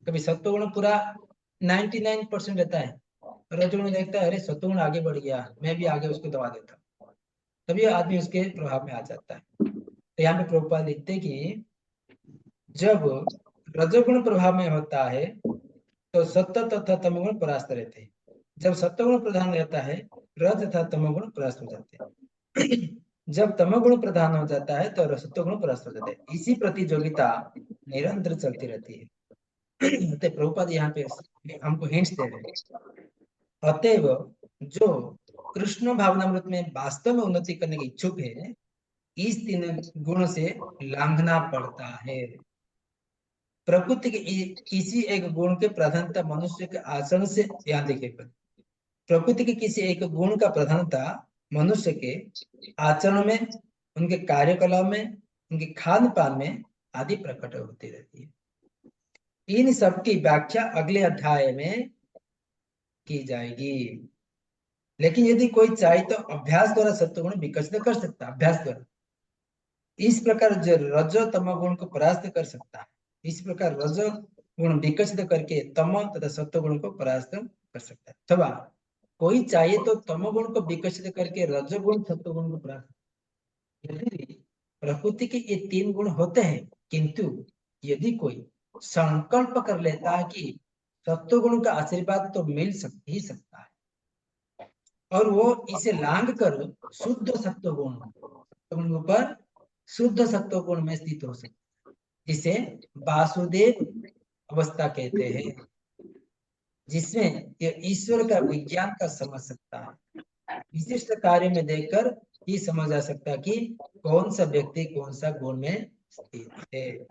कभी सत्वगुण पूरा 99% रहता है, रजोगुण देखता है अरे सत्वगुण आगे बढ़ गया, मैं भी आगे उसको दबा देता हूँ, तभी आदमी उसके प्रभाव में आ जाता है। तो यहाँ पे प्रभुपाद लिखते कि जब रजोगुण प्रभाव में होता है तो सत्व तथा तमोगुण परास्त रहते हैं। जब सत्वगुण प्रधान रहता है, रज तथा तमोगुण परास्त हो जाते हैं। जब तमोगुण प्रधान हो जाता है तो सत्वगुण परास्त हो जाते हैं। इसी प्रतियोगिता निरंतर चलती रहती है। तो प्रभुपाद यहाँ पे हमको हिंट्स दे रहे हैं। अतएव जो कृष्ण भावनामृत में वास्तव में उन्नति करने के इच्छुक है, इस 3 गुण से लांघना पड़ता है। प्रकृति के किसी एक गुण के प्रधानता मनुष्य के आचरण से, ध्यान देखिए, प्रकृति के किसी एक गुण का प्रधानता मनुष्य के आचरण में, उनके कार्यकलाप में, उनके खान पान में आदि प्रकट होती रहती है। इन सब की व्याख्या अगले अध्याय में की जाएगी। लेकिन यदि कोई चाहे तो अभ्यास द्वारा सत्वगुण विकसित कर सकता है। अभ्यास द्वारा इस प्रकार जो रजो तमो गुण को परास्त कर सकता है, इस प्रकार रजो गुण विकसित करके तमो तथा सत्व गुण को परास्त कर सकता है। अथवा कोई चाहिए तो तमोगुण को विकसित करके रजोगुण, सत्वगुण को परास्त। यदि प्रकृति के ये 3 गुण होते हैं, किंतु यदि कोई संकल्प कर लेता है कि सत्वगुण का आशीर्वाद तो मिल ही सकता है, और वो इसे लांघ कर शुद्ध सत्वगुण पर शुद्ध सत्वगुण में स्थित हो सकता है, जिसे वासुदेव अवस्था कहते हैं, जिसमें ये ईश्वर का विज्ञान का समझ सकता है। विशिष्ट कार्य में देखकर ये समझ आ सकता है कि कौन सा व्यक्ति कौन सा गुण में स्थित है।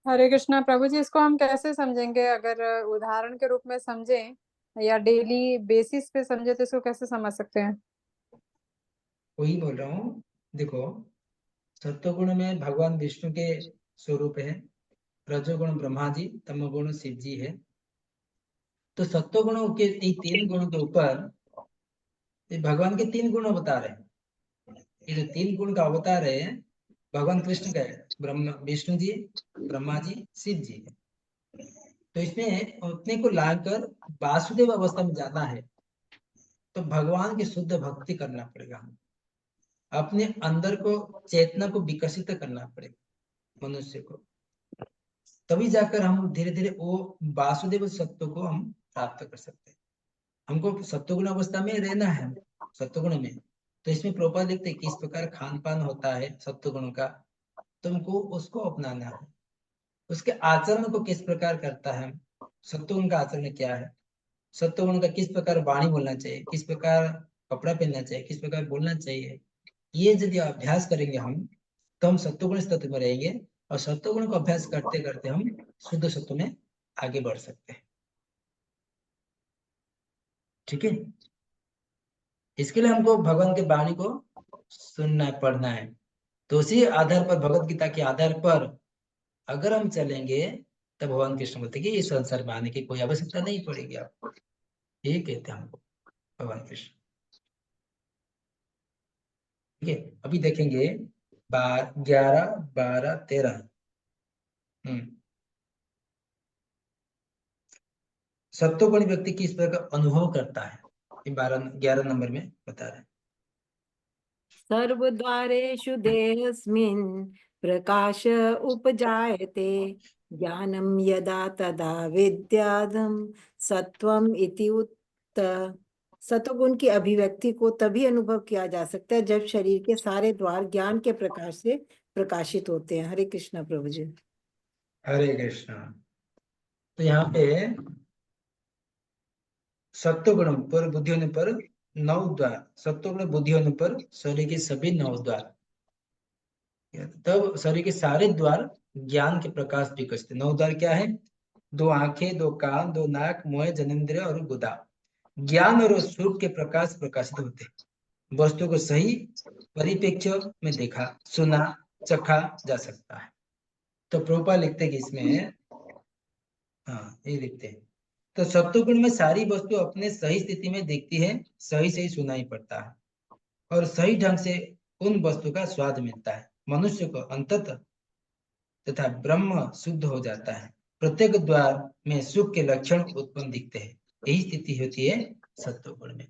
हरे कृष्णा प्रभु जी, इसको हम कैसे समझेंगे? अगर उदाहरण के रूप में समझें या डेली बेसिस पे समझे तो इसको कैसे समझ सकते हैं? वही बोल रहा हूँ, देखो सत्वगुण में भगवान विष्णु के स्वरूप है, रजोगुण ब्रह्मा जी, तमोगुण शिव जी है। तो सत्वगुणों के 3 गुणों के ऊपर भगवान के 3 गुण बता रहे हैं। ये जो 3 गुण का अवतार है भगवान कृष्ण का है, ब्रह्मा विष्णु जी, ब्रह्मा जी, शिव जी है। तो इसमें अपने को लाकर वासुदेव अवस्था में जाना है, तो भगवान की शुद्ध भक्ति करना पड़ेगा। हमें अपने अंदर को, चेतना को विकसित करना पड़ेगा मनुष्य को, तभी जाकर हम धीरे धीरे वो वासुदेव सत्व को हम प्राप्त कर सकते हैं। हमको सत्वगुण अवस्था में रहना है, सत्वगुण में। तो इसमें प्रभुपाद लिखते हैं किस प्रकार खान पान होता है सत्वगुण का, तुमको उसको अपनाना है। उसके आचरण को किस प्रकार करता है, सत्वगुण का आचरण क्या है, सत्वगुण का किस प्रकार वाणी बोलना चाहिए, किस प्रकार कपड़ा पहनना चाहिए, किस प्रकार बोलना चाहिए, ये यदि अभ्यास करेंगे हम, तो हम सत्वगुण स्थिति में रहेंगे। और सत्वगुण को अभ्यास करते करते हम शुद्ध सत्व में आगे बढ़ सकते हैं। ठीक है, इसके लिए हमको भगवान के वाणी को सुनना है, पढ़ना है। तो उसी आधार पर, भगवत गीता के आधार पर अगर हम चलेंगे, तब भगवान कृष्ण बोलते कि इस संसार में आने की कोई आवश्यकता नहीं पड़ेगी आपको, ये कहते हैं हमको भगवान कृष्ण। ठीक है, अभी देखेंगे 11, 12, 13। सत्वगुणी व्यक्ति किस प्रकार अनुभव करता है, 11 नंबर में बता रहे हैं। सर्वद्वारेषु देहस्मिन् प्रकाश उपजायते, ज्ञानं यदा तदा विद्याधम सत्वम इति उत। सत्वगुण की अभिव्यक्ति को तभी अनुभव किया जा सकता है जब शरीर के सारे द्वार ज्ञान के प्रकाश से प्रकाशित होते हैं। हरे कृष्णा प्रभु जी। हरे कृष्णा। तो यहाँ पे सत्वगुण पर बुद्धि होने पर 9 द्वार, सत्वगुण बुद्धि होने पर शरीर के सभी 9 द्वार, तब शरीर के सारे द्वार ज्ञान के प्रकाश विकसित। 9 द्वार क्या है, 2 आंखें, 2 कान, 2 नाक, मोह, जनेंद्रिय और गुदा। ज्ञान और स्वरूप के प्रकाश प्रकाशित होते हैं। वस्तु को सही परिप्रेक्ष्य में देखा, सुना, चखा जा सकता है। तो प्रोपा लिखते कि इसमें, हाँ ये लिखते हैं, तो सत्वगुण में सारी वस्तु अपने सही स्थिति में दिखती है, सही सही सुनाई पड़ता है और सही ढंग से उन वस्तु का स्वाद मिलता है। मनुष्य को अंततः तथा ब्रह्म शुद्ध हो जाता है। प्रत्येक द्वार में सुख के लक्षण उत्पन्न दिखते हैं। यही स्थिति होती है सत्वगुण में।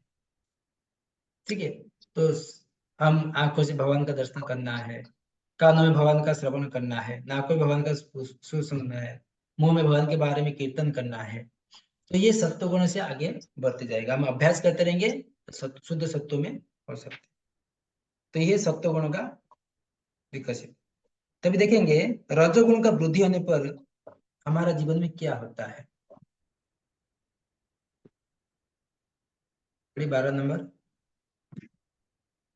ठीक है, तो हम आंखों से भगवान का दर्शन करना है, कानों में भगवान का श्रवण करना है, नाकों में भगवान का सुनना है, मुंह में भगवान के बारे में कीर्तन करना है। तो ये सत्वगुण से आगे बढ़ते जाएगा। हम अभ्यास करते रहेंगे तो शुद्ध सत्व में हो सकते। तो ये सत्वगुण का विकसित। तभी देखेंगे रजोगुण का वृद्धि होने पर हमारा जीवन में क्या होता है। 12 नंबर।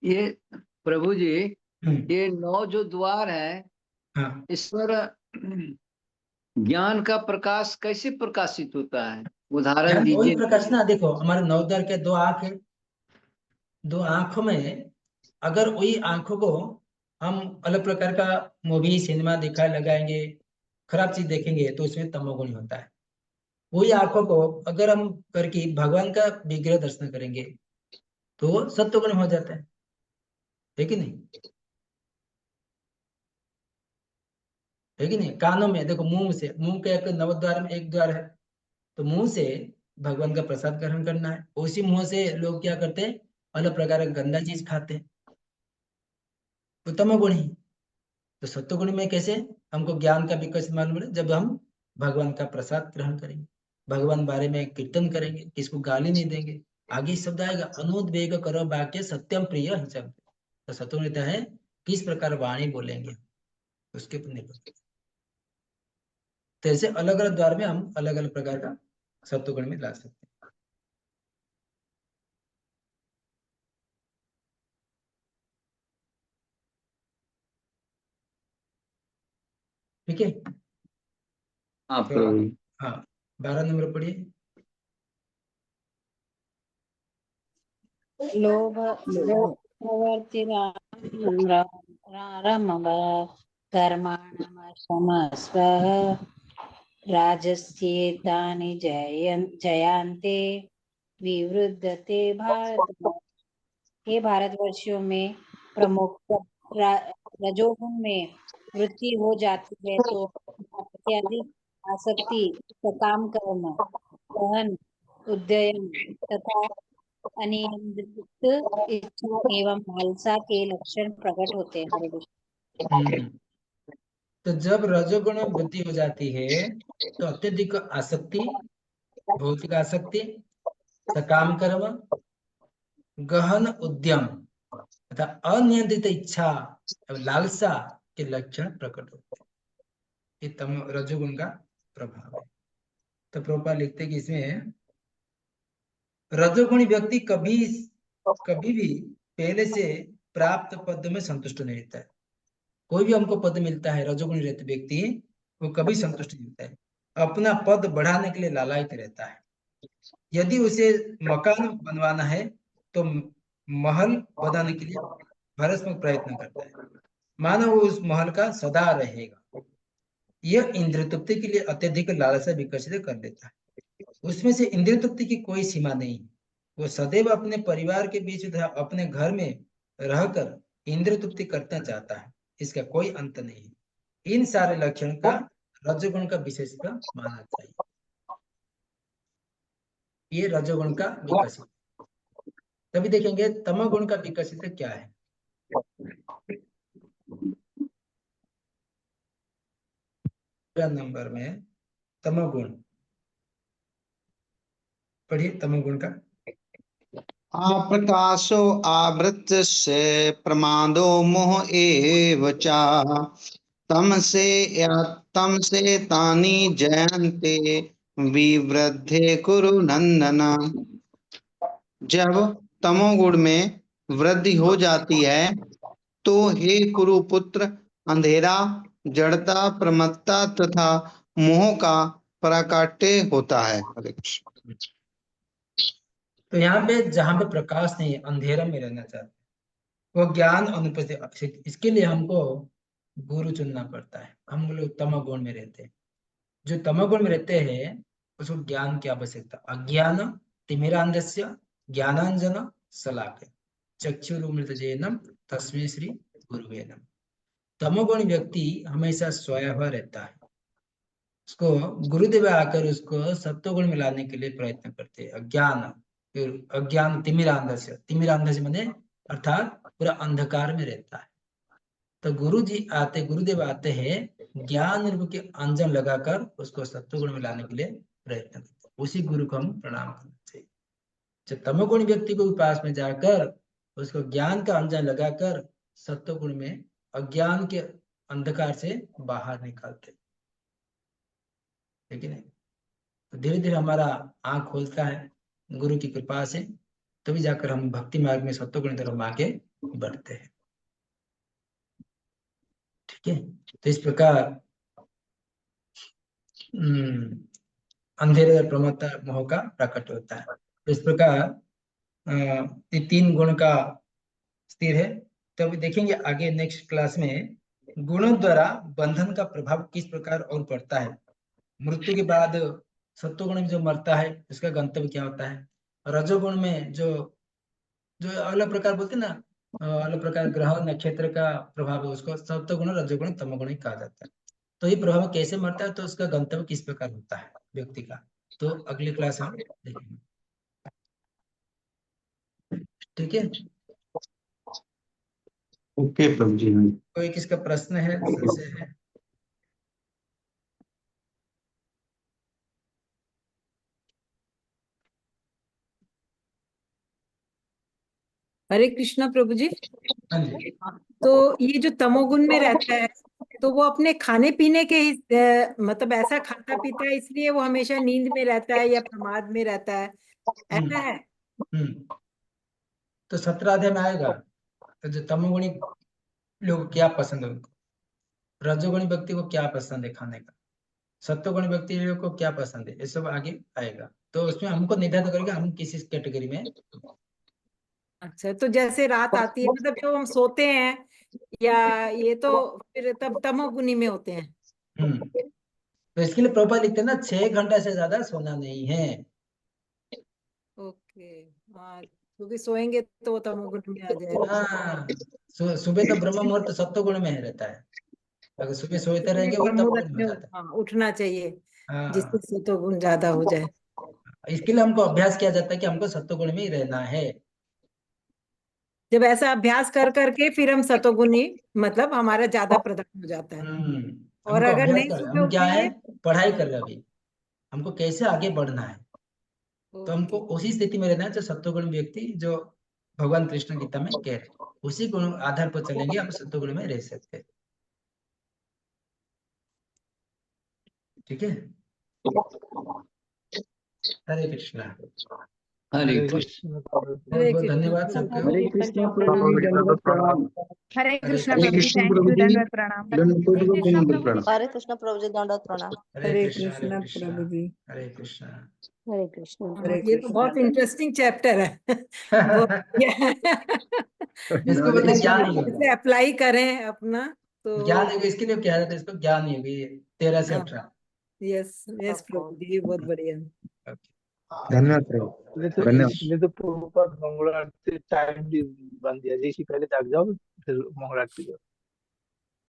ये प्रभु जी, ये 9 जो द्वार है, हाँ, इस पर ज्ञान का प्रकाश कैसे प्रकाशित होता है, उदाहरण वही दीजिए। प्रकाश ना, देखो हमारे 9 द्वार के 2 आंख है, 2 आंखों में अगर वही आंखों को हम अलग प्रकार का मूवी सिनेमा दिखा लगाएंगे, खराब चीज देखेंगे, तो उसमें तमोगुण होता है। वही आंखों को अगर हम करके भगवान का विग्रह दर्शन करेंगे तो सत्वगुण हो जाता है कि नहीं, है कि नहीं। कानों में देखो, मुंह से, मुंह के एक 9 द्वार में एक द्वार है, तो मुंह से भगवान का प्रसाद ग्रहण करना है। उसी मुंह से लोग क्या करते हैं, अलग प्रकार का गंदा चीज खाते हैं, तो तमोगुण ही। तो सत्वगुण में कैसे हमको ज्ञान का विकास मालूम है, जब हम भगवान का प्रसाद ग्रहण करेंगे, भगवान बारे में कीर्तन करेंगे, किसको गाली नहीं देंगे। आगे शब्द आएगा, अनुद्वेग करो वाक्य सत्यम प्रिय ही शब्द। तो सत्वगुण है किस प्रकार वाणी बोलेंगे, उसके ऊपर निर्भर। तो ऐसे अलग अलग द्वार में हम अलग अलग प्रकार का सत्वगुण में ला सकते हैं। ठीक है, हाँ तो प्रभु जी। हाँ 12 नंबर पढ़िए। लोभ कर्माणमशमस्वः राजस्येतानि जयांते विवृद्धते भारत। ये भारतवर्षियों में प्रमुख रजोगुण में वृद्धि हो जाती है तो अत्यधिक आसक्ति, सकाम कर्म, गहन उद्यम तथा अनियंत्रित इच्छा एवं लालसा के लक्षण प्रकट होते हैं। हरे कृष्ण। तो जब रजोगुण में वृद्धि हो जाती है तो अत्यधिक आसक्ति, भौतिक आसक्ति, सकाम कर्म, गहन उद्यम तथा अनियंत्रित इच्छा और लालसा के लक्षण प्रकट होते हैं। ये रजोगुण का प्रभाव है। तो प्रभुपाद लिखते हैं कि इसमें रजोगुणी व्यक्ति कभी भी पहले से प्राप्त पद में संतुष्ट नहीं रहता है। कोई भी हमको पद मिलता है, रजोगुणी रहते व्यक्ति वो कभी संतुष्ट नहीं होता है, अपना पद बढ़ाने के लिए लालायित रहता है। यदि उसे मकान बनवाना है तो महल बनाने के लिए भरसक प्रयत्न करता है, मानो वो उस महल का सदा रहेगा। यह इंद्रिय तृप्ति के लिए अत्यधिक लालसा विकसित कर लेता है। उसमें से इंद्रिय तृप्ति की कोई सीमा नहीं। वो सदैव अपने परिवार के बीच तथा अपने घर में रहकर इंद्रिय तृप्ति करना चाहता है, इसका कोई अंत नहीं है। इन सारे लक्षण का रजोगुण का विशेषता माना चाहिए। ये रजोगुण का विकसित। तभी देखेंगे तमोगुण का विकसित क्या है। नंबर में तमोगुण पढ़िए। तमोगुण का अप्रकाशो आवृत्त से प्रमादो मोह एव चा तम से तानि जयन्ते विवृद्धे कुरु नंदन। जब तमोगुण में वृद्धि हो जाती है तो हे कुरुपुत्र, अंधेरा, जड़ता, प्रमत्ता तथा मोह का प्राकट्य होता है। हरे कृष्ण। तो यहाँ पे जहां पे प्रकाश नहीं है, अंधेरा में रहना चाहते वो ज्ञान अनुपस्थित, इसके लिए हमको गुरु चुनना पड़ता है। हम लोग तमोगुण में रहते हैं। जो तमोगुण में रहते हैं उसको ज्ञान की आवश्यकता। अज्ञान तिमिरांधस्य ज्ञानांजन शलाकया चक्षुरुन्मिलितजेन तस्मै श्री गुरुवे नमः। तमोगुण व्यक्ति हमेशा सोया हुआ रहता है। उसको गुरुदेव आकर उसको सत्वगुण में लाने के लिए प्रयत्न करते हैं। अज्ञान तिमिरांधस्य माने अर्थात पूरा अंधकार में रहता है। तो गुरुदेव आते हैं ज्ञान रूप के अंजन लगाकर उसको सत्वगुण में लाने के लिए प्रयत्न करते हैं। उसी गुरु को हम प्रणाम करना चाहिए। जब तमोगुण व्यक्ति को पास में जाकर उसको ज्ञान का अंजन लगाकर सत्वगुण में अज्ञान के अंधकार से बाहर निकालते, ठीक है नहीं? तो धीरे धीरे हमारा आंख खोलता है गुरु की कृपा से, तभी जाकर हम भक्ति मार्ग में सत्वगुण तरफ आगे बढ़ते हैं। ठीक है। तो इस प्रकार अंधेरे और प्रमत्ता मोह का प्रकट होता है। तो इस प्रकार ये तीन गुण का स्थिर है। तो अभी देखेंगे आगे नेक्स्ट क्लास में गुणों द्वारा बंधन का प्रभाव किस प्रकार और पड़ता है। मृत्यु के बाद सत्वगुण में जो मरता है उसका गंतव्य क्या होता है। रजोगुण में जो अलग प्रकार बोलते ना, अलग प्रकार ग्रह नक्षत्र का प्रभाव है, उसको सत्वगुण रजोगुण तमोगुण ही कहा जाता है। तो ये प्रभाव कैसे मरता है, तो उसका गंतव्य किस प्रकार होता है व्यक्ति का, तो अगली क्लास हम देखेंगे। ठीक है। ओके प्रभु जी। कोई किसका प्रश्न है, संशय है? हरे कृष्णा प्रभु जी। हाँ जी। तो ये जो तमोगुण में रहता है तो वो अपने खाने पीने के मतलब ऐसा खाता पीता है इसलिए वो हमेशा नींद में रहता है या प्रमाद में रहता है, ऐसा है? तो 17 अध्याय में आएगा। तो जो तमोगुणी लोग क्या पसंद है उनको, रजोगुणी व्यक्ति को क्या पसंद है खाने का, सत्वगुणी व्यक्ति को क्या पसंद है, ये सब आगे आएगा। तो उसमें हमको निर्धारित करेगा हम किस कैटेगरी में। अच्छा, तो जैसे रात आती है मतलब जब हम सोते हैं या ये तो फिर तब तमोगुणी में होते हैं। तो इसके लिए प्रभुपाद लिखते हैं ना 6 घंटा से ज्यादा सोना नहीं है। ओके, हाँ, क्योंकि सोएंगे तो वो तमोगुण में आ जाएगा। हाँ, सुबह तो ब्रह्म मुहूर्त सत्वगुण में रहता है। अगर सुबह सोते रहेंगे वो ब्रह्म तमोगुण मुहूर्त में में हो जाता है। हाँ, उठना चाहिए। जिससे हाँ, सतोगुण ज्यादा हो जाए। इसके लिए हमको अभ्यास किया जाता है कि हमको सत्वगुण में ही रहना है। जब ऐसा अभ्यास कर करके फिर हम सतोगुणी मतलब हमारा ज्यादा प्रदान हो जाता है। और हमको अगर अभ्यास नहीं कर, सुबह हम क्या है, उठेंगे पढ़ाई कर रहे अभी, हमको कैसे आगे बढ़ना है, तो हमको उसी स्थिति में रहना है जो सत्वगुण व्यक्ति, जो भगवान कृष्ण गीता में कह रहे, उसी गुण आधार पर चलेंगे, हम सत्वगुण में रह सकते हैं। ठीक है, हरे कृष्णा। हरे हरे कृष्ण। कृष्ण प्रभु जी। बहुत बहुत धन्यवाद सबको। हरे कृष्ण प्रभु जी, दंडवत प्रणाम। हरे हरे कृष्णा कृष्ण। प्रभु जी, थैंक यू, दंडवत प्रणाम। हरे कृष्ण प्रभु जी, दंडवत प्रणाम। हरे हरे कृष्ण, हरे कृष्ण कृष्ण, प्रभु जी। हरे कृष्ण। हरे कृष्ण। हरे ये तो कृष्ण। बहुत इंटरेस्टिंग चैप्टर है। बहुत इसको बोलते हैं ज्ञान योग। इसे अप्लाई करें अपना तो। ज्ञान योग इसके लिए कहा जाता है, इसको ज्ञान योग, ये 13 से हाँ, 18। यस यस प्रभु जी, ये बहुत बढ़िया। धन्यवाद प्रभु, धन्यवाद। इसलिए तो प्रभुपाद मंगल आरती टाइम भी बन दिया, जैसे पहले जाग जाओ फिर मंगल आरती करो।